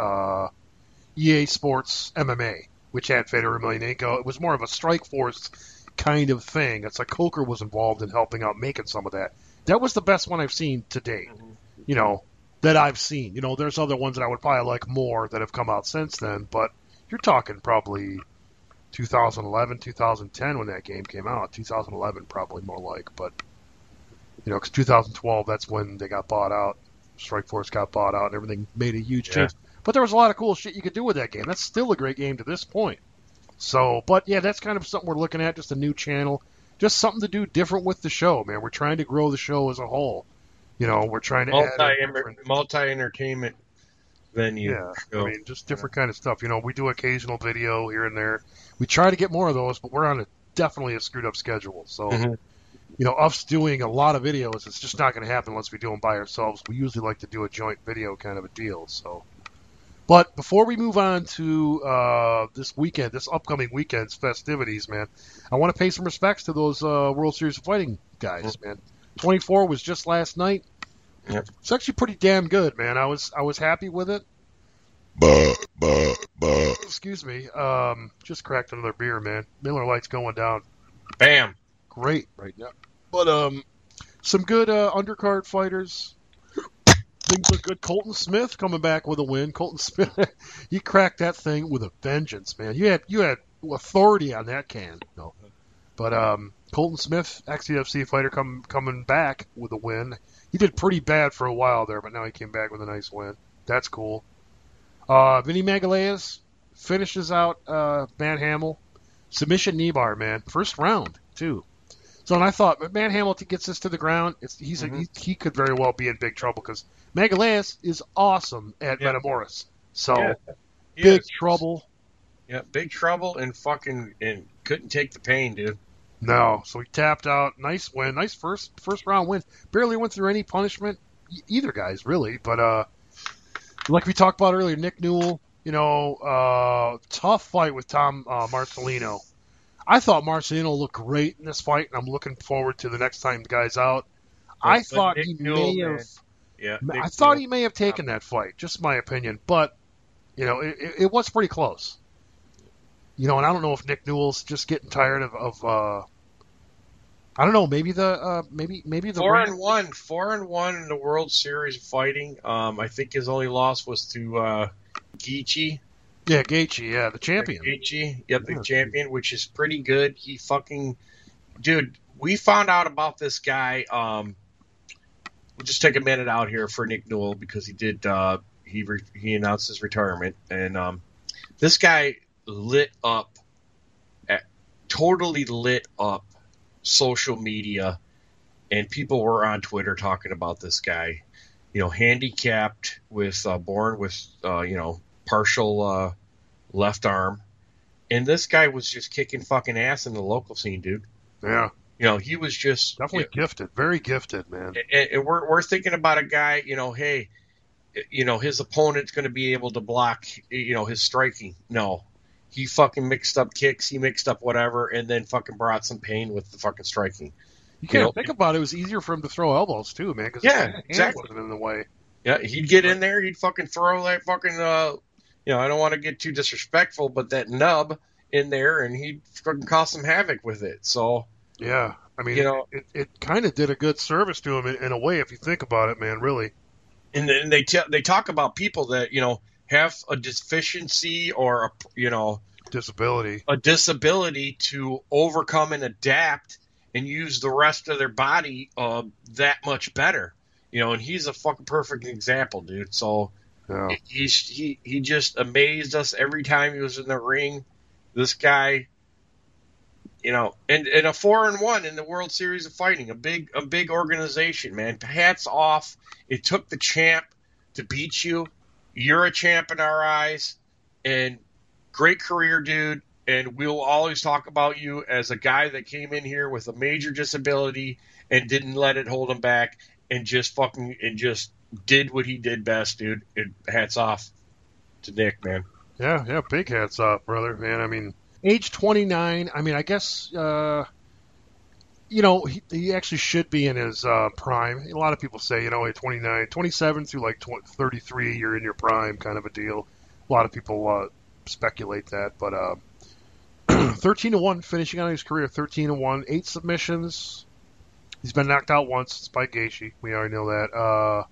EA Sports MMA, which had Fedor Emelianenko. It was more of a Strike Force kind of thing. It's like Coker was involved in helping out making some of that. That was the best one I've seen to date. That I've seen. There's other ones that I would probably like more that have come out since then, but you're talking probably 2011, 2010 when that game came out. 2011 probably more like, but because 2012, that's when they got bought out. Strikeforce got bought out and everything made a huge change. But there was a lot of cool shit you could do with that game. That's still a great game to this point. So, but yeah, that's kind of something we're looking at, just a new channel. Just something to do different with the show, man. We're trying to grow the show as a whole. We're trying to add multi-entertainment venue. Yeah, show. Just different kind of stuff. We do occasional video here and there. We try to get more of those, but we're on definitely a screwed up schedule. So, us doing a lot of videos, it's just not going to happen unless we do them by ourselves. We usually like to do a joint video kind of a deal. So, but before we move on to this upcoming weekend's festivities, man, I want to pay some respects to those World Series of Fighting guys, man. 24 was just last night. Yep. It's actually pretty damn good, man. I was happy with it. Excuse me. Just cracked another beer, man. Miller Lite's going down. Bam. Great right now. But some good undercard fighters. Things look good. Colton Smith coming back with a win. Colton Smith, he cracked that thing with a vengeance, man. You had authority on that can. No. But Colton Smith, ex-UFC fighter, coming back with a win. He did pretty bad for a while there, but now he came back with a nice win. That's cool. Vinny Magalhaes finishes out Van Hamel. Submission knee bar, man. First round, too. So and I thought, Van Hamel gets this to the ground, he could very well be in big trouble because Magalhaes is awesome at Metamoris. So, big trouble. Yeah, big trouble and couldn't take the pain, dude. No, so he tapped out. Nice win. Nice first round win. Barely went through any punishment, either guys, really. But like we talked about earlier, Nick Newell, tough fight with Tom Marcelino. I thought Marcelino looked great in this fight, and I'm looking forward to the next time the guy's out. I thought he may have taken that fight, just my opinion. But, it was pretty close. And I don't know if Nick Newell's just getting tired of I don't know, maybe the 4-1 in the World Series of Fighting. I think his only loss was to Gaethje. Yeah, Gaethje, the champion. Gaethje, the champion, which is pretty good. Dude, we found out about this guy. We'll just take a minute out here for Nick Newell because he did. He announced his retirement, and this guy totally lit up social media, and people were on Twitter talking about this guy. Handicapped born with partial left arm, and this guy was just kicking fucking ass in the local scene, dude. Yeah, he was just definitely gifted, very gifted, man. And we're thinking about a guy, hey, his opponent's going to be able to block, his striking. No, he fucking mixed up kicks, he mixed up whatever, and then fucking brought some pain with the fucking striking. You can't think about it. It was easier for him to throw elbows too, man. Because exactly. Wasn't in the way. Yeah, he'd get in there, he'd fucking throw that fucking, I don't want to get too disrespectful, but that nub in there, and he'd fucking cause some havoc with it. So yeah, I mean, it kind of did a good service to him in a way if you think about it, man. Really. And then they talk about people that have a deficiency or a disability to overcome and adapt and use the rest of their body that much better. And he's a fucking perfect example, dude. So yeah. He just amazed us every time he was in the ring. This guy, and a 4-1 in the World Series of Fighting, a big organization, man. Hats off. It took the champ to beat you. You're a champ in our eyes, and great career, dude. And we'll always talk about you as a guy that came in here with a major disability and didn't let it hold him back, and just did what he did best, dude. And hats off to Nick, man. Yeah, big hats off, brother, man. I mean, age 29. I mean, I guess he actually should be in his prime. A lot of people say, at 29, 27 through like 33, you're in your prime kind of a deal. A lot of people speculate that, but 13-1, finishing on his career, 13-1, 8 submissions. He's been knocked out once. It's by Gaethje. We already know that.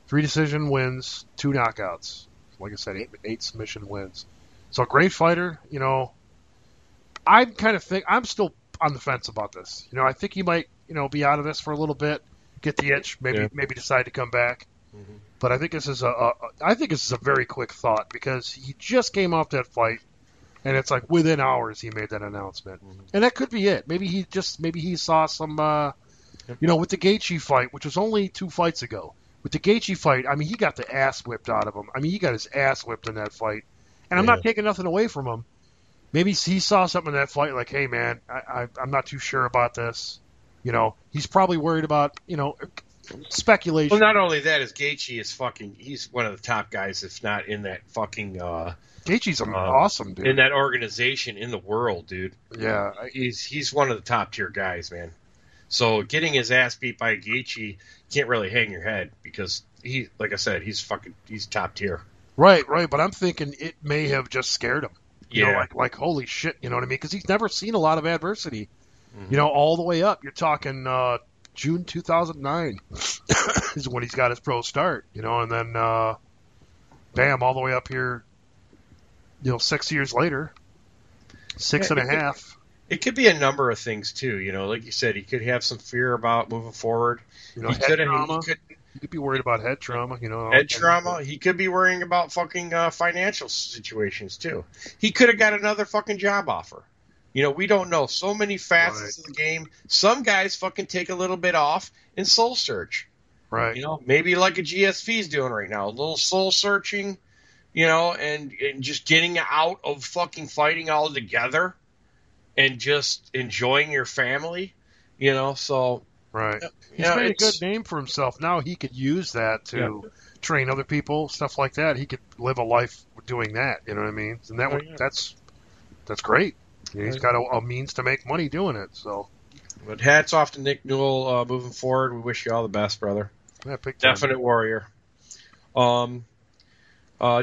3 decision wins, 2 knockouts. Like I said, 8 submission wins. So a great fighter. I'm still on the fence about this. I think he might, be out of this for a little bit, get the itch, maybe decide to come back. Mm-hmm. But I think this is a very quick thought because he just came off that fight, and it's like within hours he made that announcement, and that could be it. Maybe he saw some, with the Gaethje fight, which was only 2 fights ago. With the Gaethje fight, I mean, he got the ass whipped out of him. I mean, he got his ass whipped in that fight, and I'm not taking nothing away from him. Maybe he saw something in that fight like, hey, man, I'm not too sure about this. He's probably worried about, speculation. Well, not only that, is Gaethje is he's one of the top guys, if not in that fucking... Gaethje's awesome, dude. In that organization, in the world, dude. Yeah. He's one of the top tier guys, man. So getting his ass beat by Gaethje, you can't really hang your head because like I said, he's top tier. Right. But I'm thinking it may have just scared him. Yeah. Like holy shit, you know what I mean? Because he's never seen a lot of adversity, all the way up. You're talking June 2009 is when he's got his pro start, and then bam, all the way up here, 6 years later, 6.5. It could be a number of things too, like you said, he could have some fear about moving forward. Head trauma. He could be worried about head trauma, Head trauma. He could be worrying about fucking financial situations too. He could have got another fucking job offer. We don't know. So many facets of the game. Some guys fucking take a little bit off and soul search. Right. Maybe like a GSP's doing right now, a little soul searching, and just getting out of fucking fighting altogether and just enjoying your family, so. Right. He's made a good name for himself. Now he could use that to train other people, stuff like that. He could live a life doing that, you know what I mean? And that's great. He's got a means to make money doing it. So, but hats off to Nick Newell moving forward. We wish you all the best, brother. Yeah, definite warrior.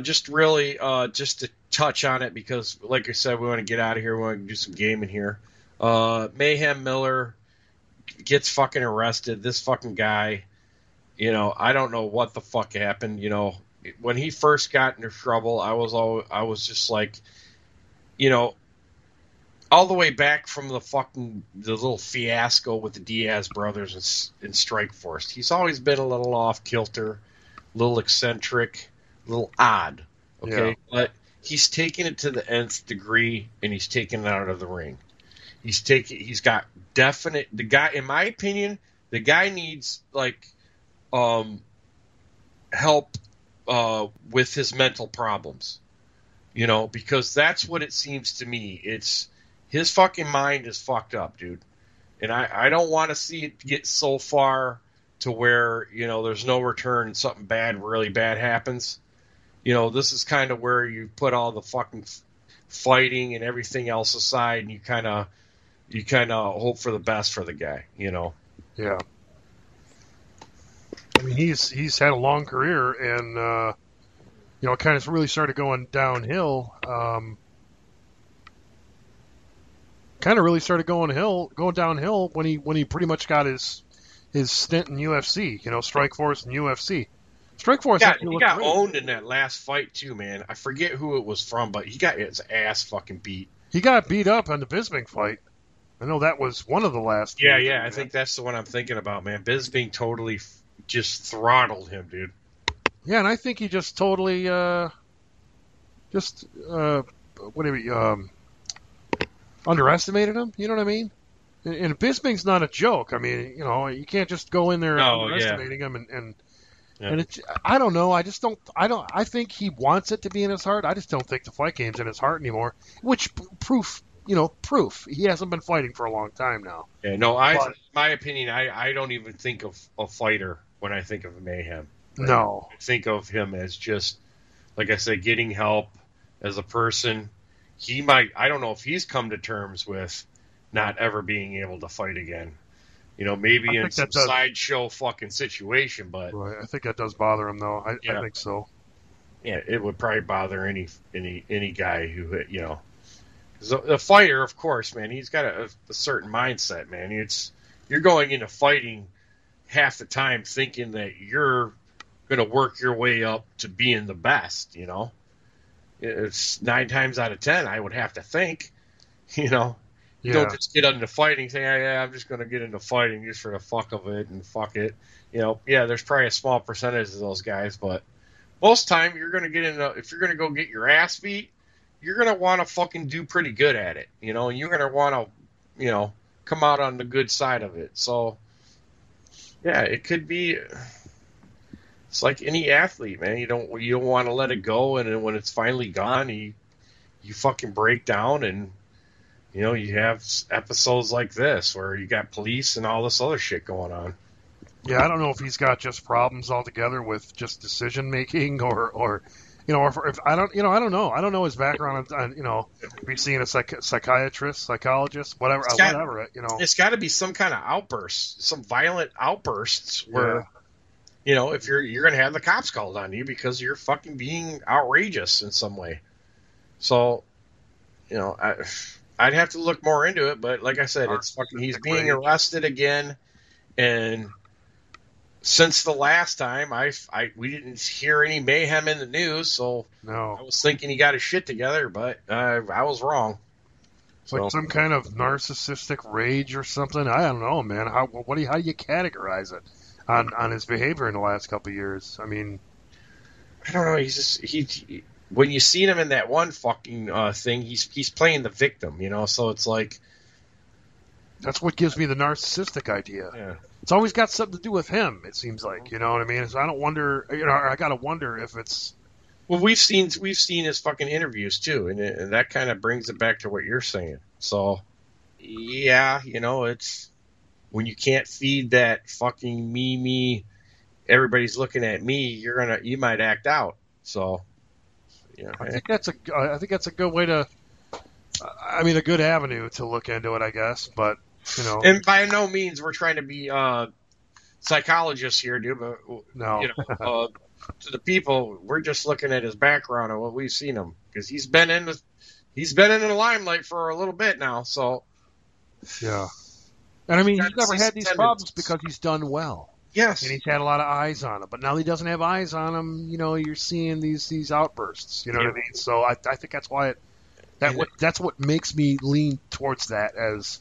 Just to touch on it because, like I said, we want to get out of here. We want to do some gaming here. Mayhem Miller gets fucking arrested. This fucking guy, I don't know what the fuck happened. When he first got into trouble, I was just like, all the way back from the little fiasco with the Diaz brothers in Strikeforce. He's always been a little off kilter, a little eccentric, a little odd. Okay, yeah. But he's taken it to the nth degree, and he's taken it out of the ring. He's got definite. The guy, in my opinion, the guy needs help with his mental problems. Because that's what it seems to me. It's his fucking mind is fucked up, dude. And I don't want to see it get so far to where, there's no return and something really bad happens. This is kind of where you put all the fucking fighting and everything else aside, and you kind of hope for the best for the guy, Yeah. I mean, he's had a long career, and it kind of really started going downhill. Going downhill when he pretty much got his stint in UFC. Strikeforce and UFC. Strikeforce he got owned in that last fight too, man. I forget who it was from, but he got his ass fucking beat. He got beat up on the Bisping fight. I know that was one of the last. Yeah. I think that's the one I'm thinking about, man. Bisping totally just throttled him, dude. Yeah, and I think he just totally underestimated him. You know what I mean? And Bisping's not a joke. I mean, you can't just go in there underestimating him and it's, I don't know. I think he wants it to be in his heart. I just don't think the fight game's in his heart anymore. Which proof. He hasn't been fighting for a long time now. Yeah, no, my opinion, I don't even think of a fighter when I think of Mayhem. Right? No. I think of him as just, like I said, getting help as a person. I don't know if he's come to terms with not ever being able to fight again. Maybe I in think some that does. sideshow fucking situation, but Right. I think that does bother him, though. I think so. yeah, it would probably bother any guy who, 'cause the fighter, of course, man, he's got a certain mindset, man. You're going into fighting half the time thinking that you're going to work your way up to being the best. It's 9 times out of 10, I would have to think. You don't just get into fighting saying, yeah, I'm just going to get into fighting just for the fuck of it and fuck it. There's probably a small percentage of those guys, but most time you're going to get if you're going to go get your ass beat, you're going to want to fucking do pretty good at it, and you're going to want to, come out on the good side of it. So, yeah, it could be, it's like any athlete, man. You don't want to let it go, and then when it's finally gone, you fucking break down, and you have episodes like this where you got police and all this other shit going on. Yeah, I don't know if he's got just problems altogether with just decision making, or if I don't know. I don't know his background on if he's seeing a psychologist, whatever. It's got to be some kind of outburst, some violent outbursts where. If you're going to have the cops called on you because you're fucking being outrageous in some way. So, I'd have to look more into it, but like I said, it's fucking, he's being arrested again. And since the last time we didn't hear any mayhem in the news. So no. I was thinking he got his shit together, but I was wrong. So. Like some kind of narcissistic rage or something. I don't know, man. How do you categorize it? On his behavior in the last couple of years. I mean, I don't know. He when you see him in that one fucking thing, he's playing the victim, So it's like that's what gives me the narcissistic idea. Yeah. It's always got something to do with him. It seems like, you know what I mean. So I don't wonder. I gotta wonder if it's. Well, we've seen his fucking interviews too, and that kind of brings it back to what you're saying. So, yeah, it's. When you can't feed that fucking me, everybody's looking at me, you might act out. So, I think that's a good way to, a good avenue to look into it, I guess. But and by no means we're trying to be psychologists here, dude. But no, to the people, we're just looking at his background and what we've seen him because he's been in the limelight for a little bit now. So, yeah. And he's never had these problems because he's done well. Yes. And he's had a lot of eyes on him. But now he doesn't have eyes on him, you're seeing these outbursts. You know what I mean? So I think that's why that's what makes me lean towards that as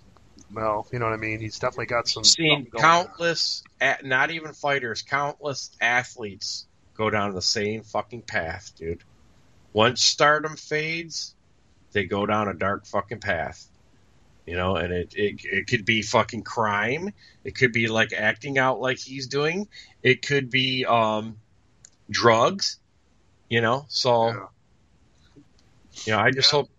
well. You know what I mean? He's definitely got some. Seen countless, not even fighters, countless athletes go down the same fucking path, dude. Once stardom fades, they go down a dark fucking path. And it could be fucking crime. It could be like acting out like he's doing. It could be drugs. So I just hope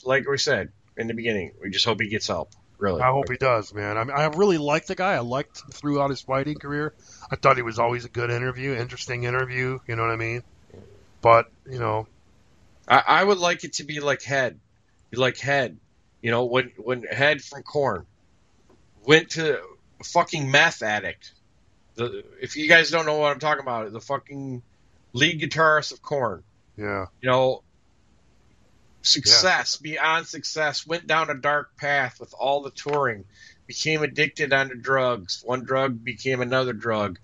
like we said in the beginning, we just hope he gets help. Really, I hope he does, man. I really liked the guy. I liked him throughout his fighting career. I thought he was always a good interesting interview. You know what I mean? But I would like it to be like Head. When Head from Korn went to a fucking meth addict. If you guys don't know what I'm talking about, the fucking lead guitarist of Korn. Yeah. Success, beyond success, went down a dark path with all the touring, became addicted onto drugs. One drug became another drug.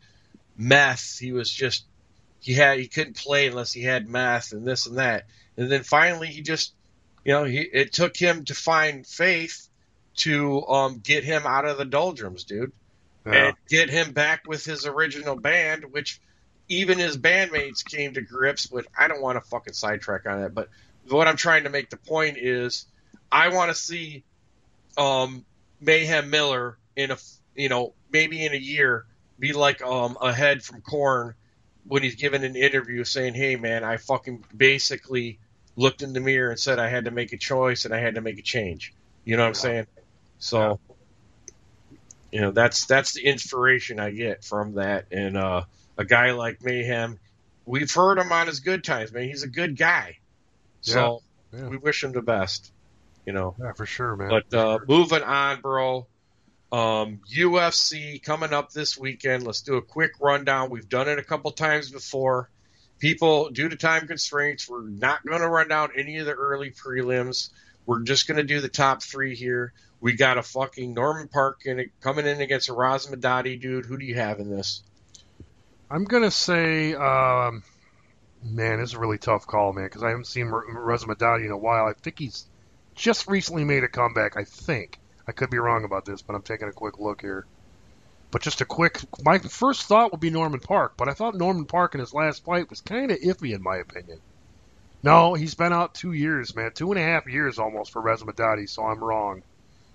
Meth, he couldn't play unless he had meth and this and that. And then finally he just it took him to find faith to get him out of the doldrums, dude, and get him back with his original band, which even his bandmates came to grips with. I don't want to fucking sidetrack on that, but what I'm trying to make the point is I want to see Mayhem Miller in maybe in a year be like a Head from Korn when he's given an interview saying, hey, man, I fucking basically looked in the mirror and said I had to make a choice and I had to make a change. You know what I'm saying? So, that's the inspiration I get from that. And a guy like Mayhem, we've heard him on his good times, man. He's a good guy. So we wish him the best. You know. Yeah, for sure, man. But moving on, bro. UFC coming up this weekend. Let's do a quick rundown. We've done it a couple times before. People, due to time constraints, we're not going to run down any of the early prelims. We're just going to do the top 3 here. We got a fucking Norman Park coming in against a Razmadati, dude. Who do you have in this? I'm going to say, man, this is a really tough call, man, because I haven't seen Razmadati in a while. I think he's just recently made a comeback, I think. I could be wrong about this, but I'm taking a quick look here. But just my first thought would be Norman Park, but I thought Norman Park in his last fight was kind of iffy in my opinion. No, he's been out 2 years, man. 2.5 years almost for Razmadati, so I'm wrong.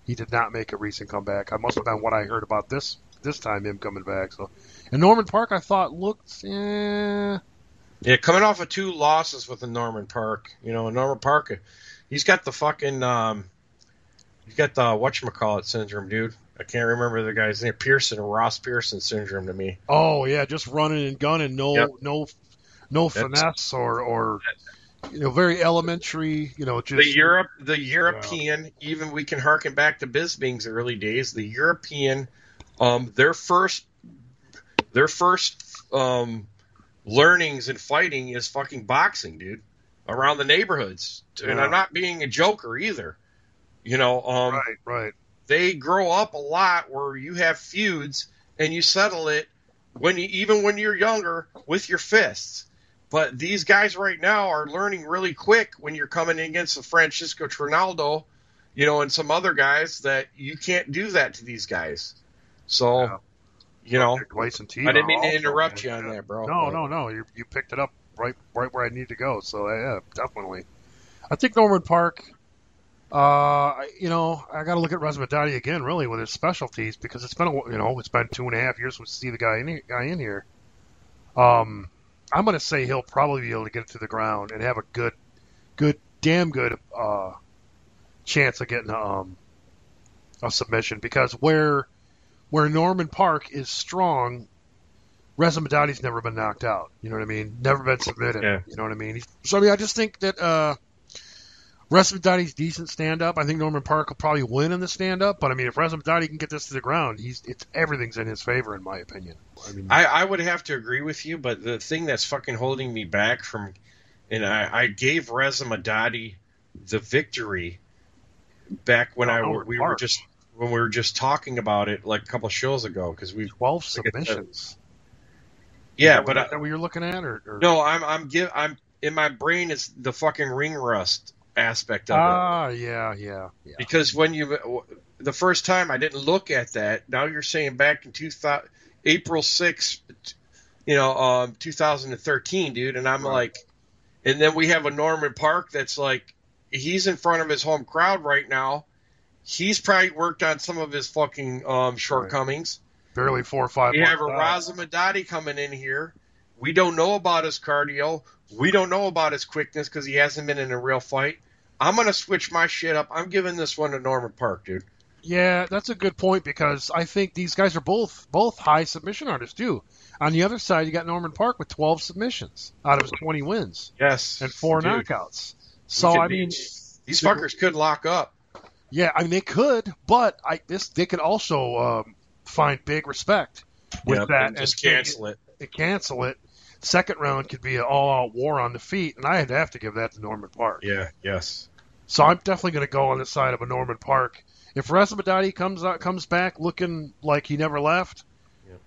He did not make a recent comeback. I must have been what I heard about this time, him coming back. So, and Norman Park, I thought looked, Yeah, coming off of 2 losses with the Norman Park. You know, Norman Park, he's got the fucking, he's got the whatchamacallit syndrome, dude. I can't remember the guy's name. Ross Pearson syndrome to me. Oh yeah, just running and gunning, no finesse or very elementary. Just the European. Even we can harken back to Bisping's early days. The European, their first learnings in fighting is fucking boxing, dude. Around the neighborhoods, and I'm not being a joker either. Right. They grow up a lot where you have feuds and you settle it even when you're younger with your fists. But these guys right now are learning really quick when you're coming against a Francisco Trinaldo, and some other guys that you can't do that to these guys. So, I didn't mean to interrupt you on that, bro. No. You picked it up right where I need to go. So yeah, definitely. I think Norman Park. I got to look at Razmadati again, really, with his specialties because it's been 2.5 years since we see the guy in here. I'm going to say he'll probably be able to get it to the ground and have a damn good chance of getting a submission because where Norman Park is strong, Razmadati's never been knocked out. You know what I mean? Never been submitted. Yeah. You know what I mean? I just think that. Razmadati's decent stand-up. I think Norman Park will probably win in the stand-up, but if Razmadati can get this to the ground, everything's in his favor, in my opinion. I would have to agree with you, but the thing that's fucking holding me back from, and I gave Razmadati the victory back when we were just talking about it like a couple shows ago because 12 submissions. Yeah, but is that what you're looking at, or? No, I'm in my brain is the fucking ring rust aspect of it. Yeah. Because when the first time I didn't look at that. Now you're saying back in April 6th, 2013, dude, and I'm like, and then we have a Norman Park that's like, he's in front of his home crowd right now. He's probably worked on some of his fucking shortcomings. Barely 4 or 5. We have a Razmadati coming in here. We don't know about his cardio. We don't know about his quickness because he hasn't been in a real fight. I'm going to switch my shit up. I'm giving this one to Norman Park, dude. Yeah, that's a good point because I think these guys are both high submission artists, too. On the other side, you got Norman Park with 12 submissions out of his 20 wins. Yes. And 4 knockouts. So, these fuckers could lock up. Yeah, they could, but they could also find big respect with that. And just cancel it. Cancel it. Second round could be an all-out war on the feet, and I'd have to give that to Norman Park. Yeah, yes. So I'm definitely going to go on the side of a Norman Park. If Razmadati comes back looking like he never left,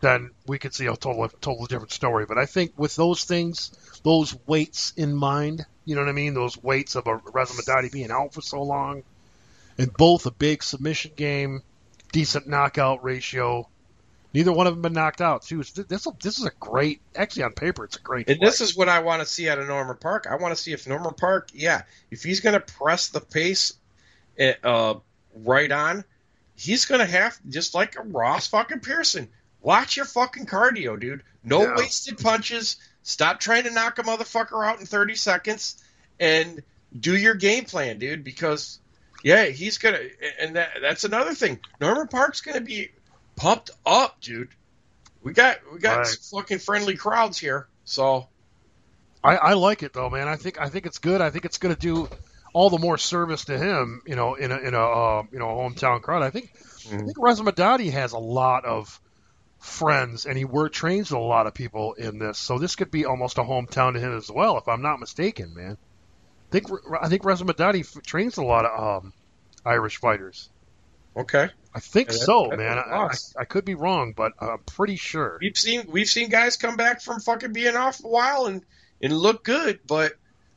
then we could see a total different story. But I think with those things, those weights in mind, you know what I mean? Those weights of a Razmadati being out for so long, and both a big submission game, decent knockout ratio. Neither one of them been knocked out, too. This is a great, actually on paper, it's a great And fight. this is what I want to see out of Norman Park. I want to see if Norman Park, if he's going to press the pace right on, he's going to have, just like a Ross fucking Pearson, watch your fucking cardio, dude. No wasted punches. Stop trying to knock a motherfucker out in 30 seconds and do your game plan, dude, because, he's going to, and that's another thing. Norman Park's going to be pumped up, dude. We got some fucking friendly crowds here, so I like it though, man. I think it's good. I think it's going to do all the more service to him, in a hometown crowd. I think Reza Madadi has a lot of friends, and he trains with a lot of people in this, so this could be almost a hometown to him as well, if I'm not mistaken, man. I think Reza Madadi trains a lot of Irish fighters. Okay. I think so, man. I could be wrong, but I'm pretty sure. We've seen guys come back from fucking being off a while and look good, but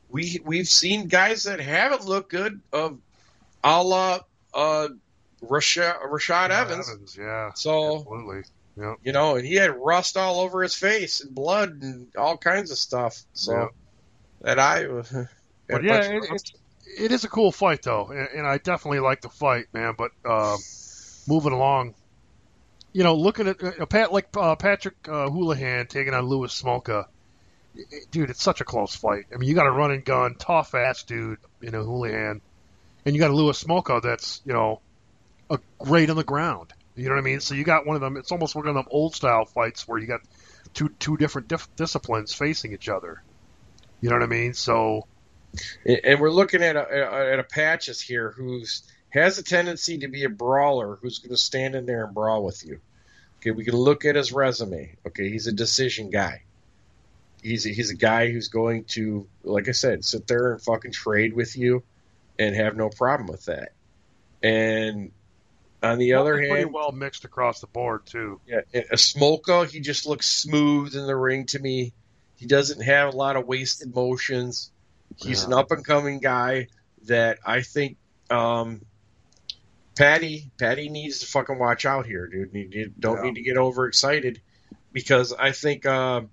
we've seen guys that haven't looked good, a la Rashad Evans. Yeah. So absolutely. Yep. And he had rust all over his face and blood and all kinds of stuff. So But yeah, it is a cool fight though, and I definitely like the fight, man. But moving along, looking at Patrick Houlihan taking on Louis Smolka, dude, it's such a close fight. I mean, you got a run and gun, tough ass dude, Houlihan, and you got a Louis Smolka that's a great on the ground. You know what I mean? So you got one of them. It's almost one of them old style fights where you got two different disciplines facing each other. You know what I mean? So, and we're looking at a Patches here has a tendency to be a brawler who's going to stand in there and brawl with you. Okay, we can look at his resume. Okay, he's a decision guy. He's a guy who's going to, like I said, sit there and fucking trade with you and have no problem with that. And on the other hand, pretty well mixed across the board too. Yeah, a Smolka, he just looks smooth in the ring to me. He doesn't have a lot of wasted motions. He's an up and coming guy that I think Patty needs to fucking watch out here, dude. You don't need to get overexcited, because I think a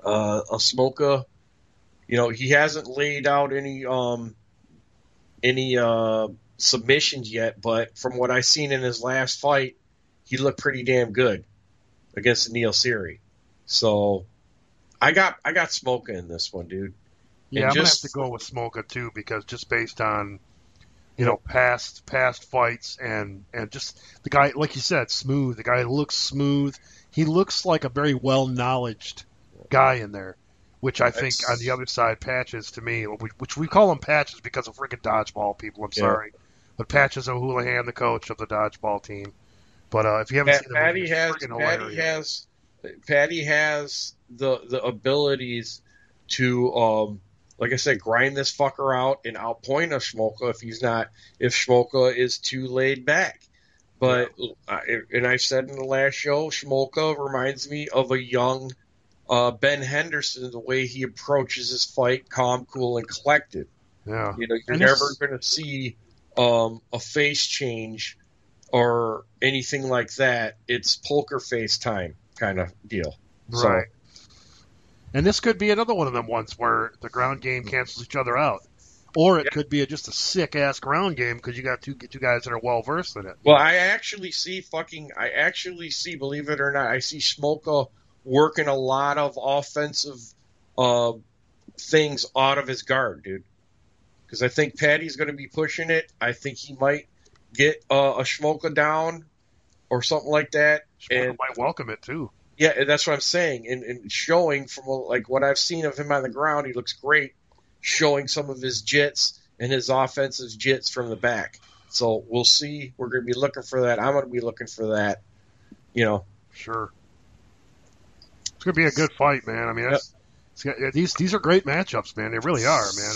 Smolka, he hasn't laid out any submissions yet, but from what I seen in his last fight, he looked pretty damn good against Neil Seery. So I got Smolka in this one, dude. Yeah, I'm gonna have to go with Smolka too, because just based on past fights and just the guy, like you said, smooth. The guy looks smooth. He looks like a very well-knowledged guy in there, which I think on the other side, Patches, to me, which we call him Patches because of freaking dodgeball people. I'm sorry. But Patches O'Houlihan, the coach of the dodgeball team. But if you haven't seen him, he's freaking hilarious. Patty has the abilities to, like I said, grind this fucker out and outpoint a Smolka if Smolka is too laid back. But and I said in the last show, Smolka reminds me of a young Ben Henderson, the way he approaches his fight, calm, cool, and collected. Yeah, you're never going to see a face change or anything like that. It's poker face time kind of deal. Right. So, and this could be another one of them ones where the ground game cancels each other out. Or it could be just a sick-ass ground game because you got two guys that are well-versed in it. Well, I actually see, believe it or not, I see Smolka working a lot of offensive things out of his guard, dude. Because I think Patty's going to be pushing it. I think he might get a Smolka down or something like that. Smolka might welcome it, too. Yeah, that's what I'm saying. And showing from like what I've seen of him on the ground, he looks great, showing some of his jits and his offensive jits from the back. So we'll see. We're going to be looking for that. I'm going to be looking for that. Sure. It's going to be a good fight, man. I mean, these are great matchups, man. They really are, man.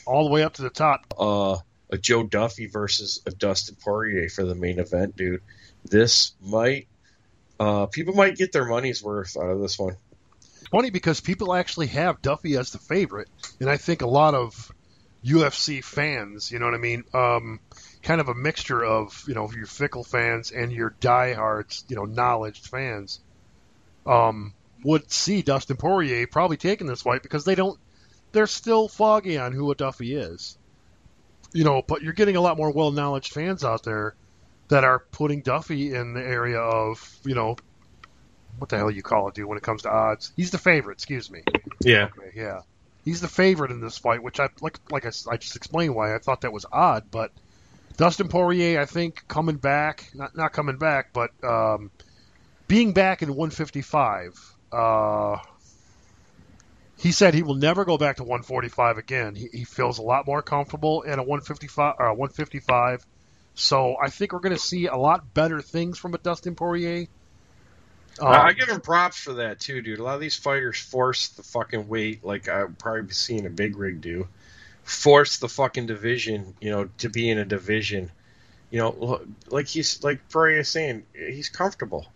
All the way up to the top. A Joe Duffy versus a Dustin Poirier for the main event, dude. This might people might get their money's worth out of this one. It's funny because people actually have Duffy as the favorite, and I think a lot of UFC fans, you know what I mean, kind of a mixture of your fickle fans and your diehards, knowledged fans, would see Dustin Poirier probably taking this fight because they're still foggy on who a Duffy is. But you're getting a lot more well-knowledge fans out there that are putting Duffy in the area of, what the hell you call it, dude, when it comes to odds. He's the favorite, excuse me. Yeah. Okay, yeah. He's the favorite in this fight, which I just explained why I thought that was odd, but Dustin Poirier, I think, coming back, not coming back, but being back in 155, He said he will never go back to 145 again. He feels a lot more comfortable in a 155. So I think we're going to see a lot better things from a Dustin Poirier. I give him props for that too, dude. A lot of these fighters force the fucking weight, like I've probably seen a Big Rig do. Force the fucking division, to be in a division. Like Poirier is saying, he's comfortable.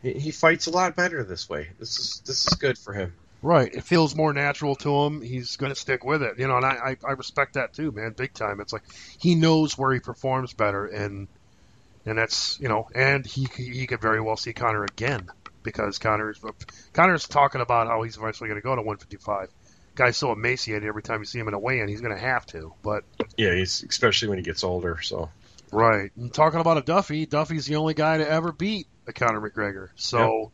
He fights a lot better this way. This is good for him. Right. It feels more natural to him. He's going to stick with it. And I respect that too, man, big time. It's like he knows where he performs better, and that's, and he could very well see Conor again, because Conor's talking about how he's eventually going to go to 155. Guy's so emaciated every time you see him in a weigh-in, he's going to have to. But yeah, he's especially when he gets older. So right. And talking about a Duffy's the only guy to ever beat a Conor McGregor. So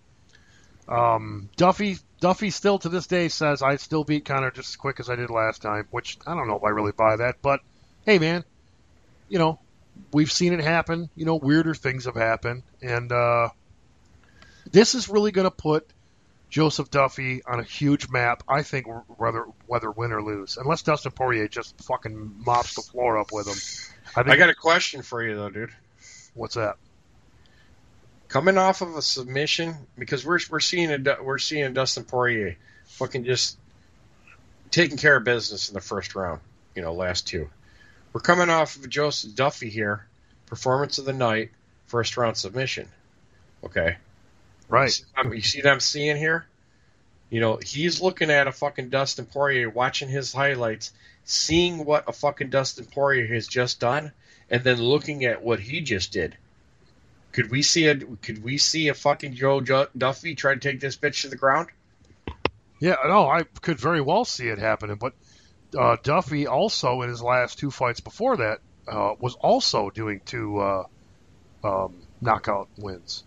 Duffy still to this day says, I still beat Conor just as quick as I did last time, which I don't know if I really buy that. But hey, man, we've seen it happen. Weirder things have happened, and this is really going to put Joseph Duffy on a huge map, I think, whether win or lose. Unless Dustin Poirier just fucking mops the floor up with him. I got a question for you, though, dude. What's that? Coming off of a submission, because we're seeing Dustin Poirier fucking just taking care of business in the first round, last two. We're coming off of Joseph Duffy here, performance of the night, first round submission. Okay. Right. You see what I'm seeing here? He's looking at a fucking Dustin Poirier, watching his highlights, seeing what a fucking Dustin Poirier has just done, and then looking at what he just did. Could we see a fucking Joe Duffy try to take this bitch to the ground? Yeah, no, I could very well see it happening. But Duffy also, in his last two fights before that, was also doing two knockout wins.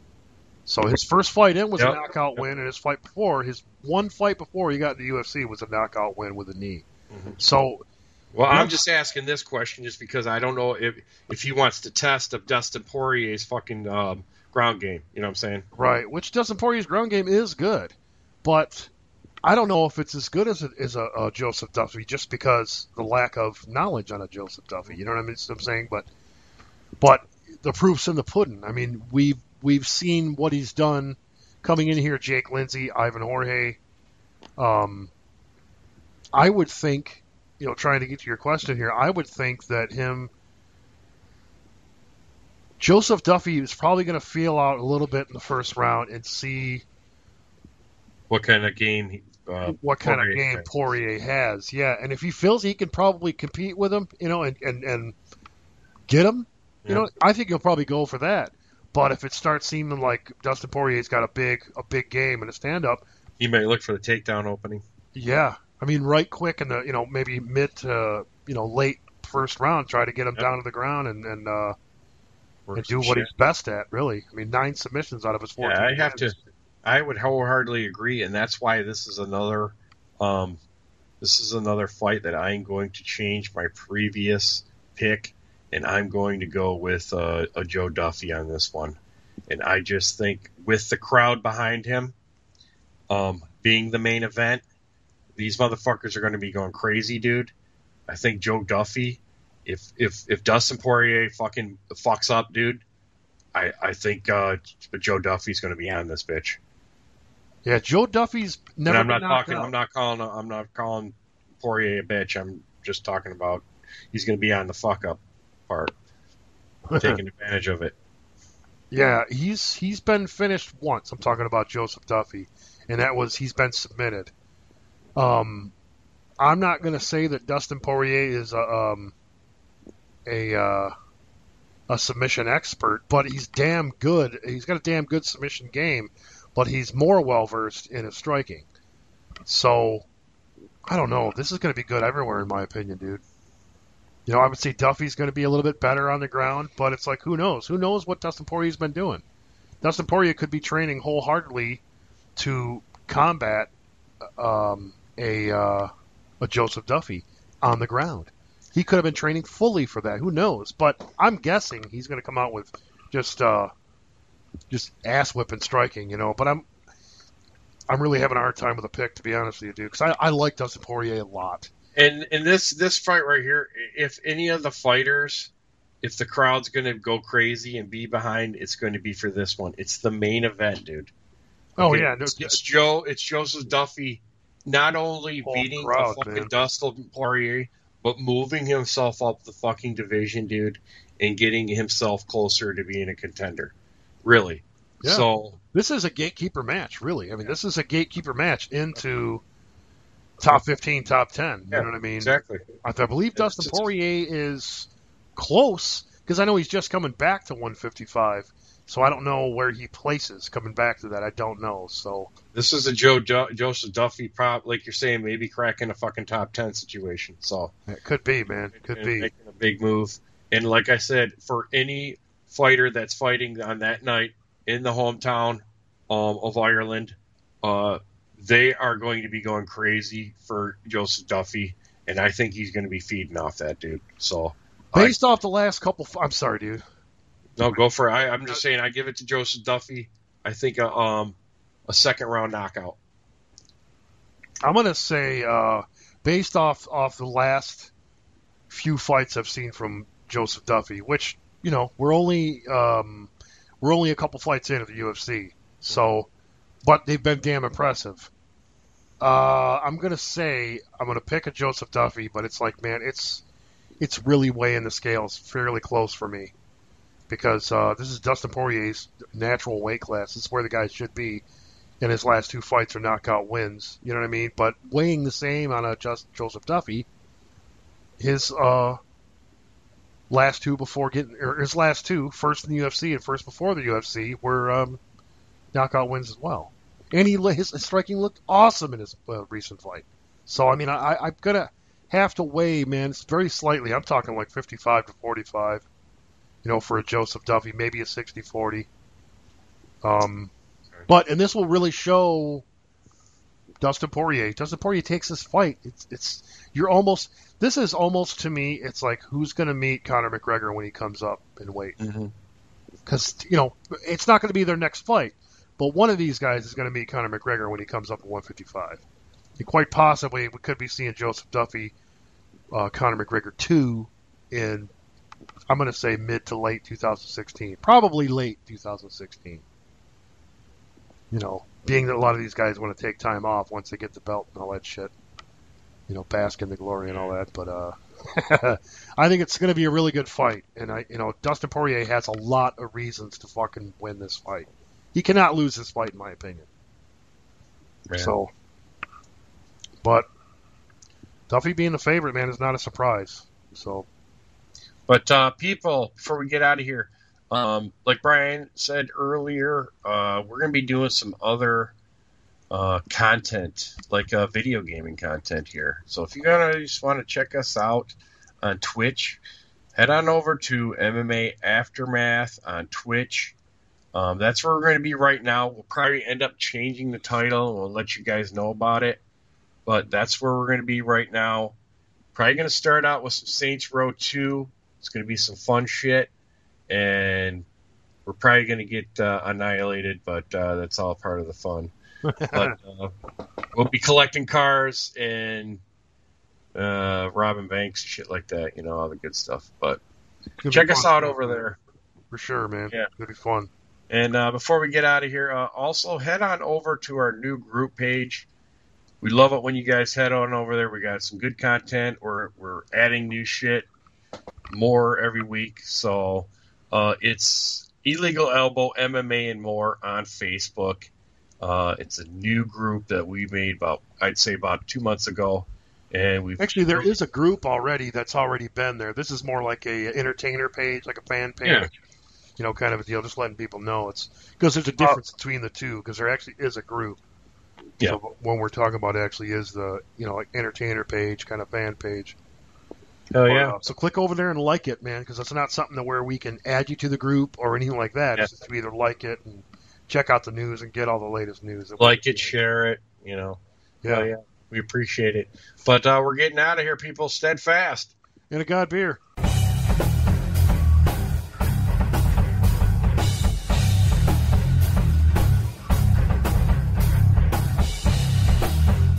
So his first fight in was a knockout win, and his one fight before he got in the UFC was a knockout win with a knee. Mm-hmm. So, well, I'm just asking this question just because I don't know if he wants to test of Dustin Poirier's fucking ground game. You know what I'm saying? Right. Which Dustin Poirier's ground game is good, but I don't know if it's as good as a Joseph Duffy, just because the lack of knowledge on a Joseph Duffy. You know what I'm saying? But the proof's in the pudding. I mean, we've seen what he's done coming in here. Jake Lindsay, Ivan Jorge. I would think, trying to get to your question here, I would think that Joseph Duffy is probably going to feel out a little bit in the first round and see what kind of game Poirier has. Yeah, and if he feels he can probably compete with him, and get him, I think he'll probably go for that. But if it starts seeming like Dustin Poirier's got a big game and a stand-up, he may look for the takedown opening. Yeah, I mean, right quick in the maybe mid to late first round, try to get him down to the ground and do what he's best at. Really, I mean, 9 submissions out of his 14. Yeah, I would wholeheartedly agree, and that's why this is another fight that I'm going to change my previous pick. And I'm going to go with a Joe Duffy on this one. And I just think with the crowd behind him, being the main event, these motherfuckers are going to be going crazy, dude. I think Joe Duffy, if Dustin Poirier fucking fucks up, dude, I think Joe Duffy's going to be on this bitch. Yeah, Joe Duffy's never. And I'm not calling Poirier a bitch. I'm just talking about he's going to be on the fuck up part, taking advantage of it. Yeah, he's been finished once. I'm talking about Joseph Duffy, and that was he's been submitted. I'm not going to say that Dustin Poirier is a submission expert, but he's damn good. He's got a damn good submission game, but he's more well versed in his striking. So I don't know. This is going to be good everywhere, in my opinion, dude. I would say Duffy's going to be a little bit better on the ground, but it's like, who knows? Who knows what Dustin Poirier's been doing? Dustin Poirier could be training wholeheartedly to combat a Joseph Duffy on the ground. He could have been training fully for that. Who knows? But I'm guessing he's going to come out with just ass whipping striking, But I'm really having a hard time with a pick, to be honest with you, dude, because I like Dustin Poirier a lot. And in this fight right here, if any of the fighters, if the crowd's going to go crazy and be behind, it's going to be for this one. It's the main event, dude. Oh, Okay? yeah. No, it's Joseph Duffy not only beating crowd, the fucking man. Dustin Poirier, but moving himself up the fucking division, dude, and getting himself closer to being a contender. Really. Yeah. So this is a gatekeeper match, really. I mean, this is a gatekeeper match into top 15, top 10. You know what I mean? Exactly. I believe Dustin Poirier is close, because I know he's just coming back to 155. So I don't know where he places coming back to that. I don't know. So this is a Joseph Duffy prop, like you're saying, maybe cracking a fucking top 10 situation. So it could be, man. Could be making a big move. And like I said, for any fighter that's fighting on that night in the hometown of Ireland, they are going to be going crazy for Joseph Duffy, and I think he's going to be feeding off that dude. So based off the last couple, I'm sorry, dude. No, go for it. I'm just saying, I give it to Joseph Duffy. I think a second round knockout. I'm gonna say, based off the last few fights I've seen from Joseph Duffy, which we're only a couple fights into the UFC, so, but they've been damn impressive. I'm gonna pick a Joseph Duffy, but it's like, man, it's really weighing the scales fairly close for me. Because this is Dustin Poirier's natural weight class. This is where the guy should be, and his last two fights are knockout wins. You know what I mean? But weighing the same on a Joseph Duffy, his last two, first in the UFC and first before the UFC, were knockout wins as well. And his striking looked awesome in his recent fight. So, I mean, I'm going to have to weigh, man, it's very slightly. I'm talking like 55 to 45. For a Joseph Duffy, maybe a 60-40. But, and this will really show Dustin Poirier. Dustin Poirier takes this fight. This is almost, to me, it's like, who's going to meet Conor McGregor when he comes up in weight? Because, it's not going to be their next fight. But one of these guys is going to meet Conor McGregor when he comes up at 155. And quite possibly, we could be seeing Joseph Duffy, Conor McGregor 2 in, I'm going to say, mid to late 2016. Probably late 2016. Being that a lot of these guys want to take time off once they get the belt and all that shit. Bask in the glory and all that. But I think it's going to be a really good fight. And Dustin Poirier has a lot of reasons to fucking win this fight. He cannot lose this fight, in my opinion. Man. So, but Duffy being the favorite, man, is not a surprise. So. But people, before we get out of here, like Brian said earlier, we're going to be doing some other content, like video gaming content here. So if you guys just want to check us out on Twitch, head on over to MMA Aftermath on Twitch. That's where we're going to be right now. We'll probably end up changing the title, and we'll let you guys know about it. But that's where we're going to be right now. Probably going to start out with some Saints Row 2. It's going to be some fun shit, and we're probably going to get annihilated, but that's all part of the fun. But we'll be collecting cars and robbing banks and shit like that, all the good stuff. But check us out over there. For sure, man. Yeah. It'll be fun. And before we get out of here, also head on over to our new group page. We love it when you guys head on over there. We got some good content. We're adding new shit more every week. So it's Illegal Elbow MMA and More on Facebook. It's a new group that we made about 2 months ago. And there is a group already that's already been there. This is more like a entertainer page, like a fan page. Yeah. Kind of a deal, just letting people know. It's because there's a difference between the two, because there actually is a group. Yeah. So when we're talking about, it actually is the, like entertainer page, kind of fan page. Oh, yeah. So click over there and like it, man, because it's not something where we can add you to the group or anything like that. Yeah. It's just to either like it and check out the news and get all the latest news. Like it, share it, Yeah. Oh, yeah. We appreciate it. But we're getting out of here, people. Steadfast. And a God beer.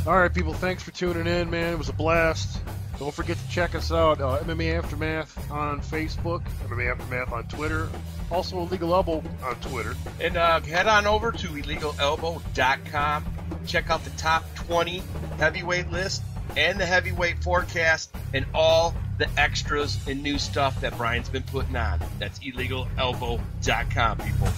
All right, people, thanks for tuning in, man. It was a blast. Don't forget to check us out, MMA Aftermath on Facebook, MMA Aftermath on Twitter, also Illegal Elbow on Twitter. And head on over to illegaelbow.com. Check out the top 20 heavyweight list and the heavyweight forecast and all the extras and new stuff that Brian's been putting on. That's illegaelbow.com, people.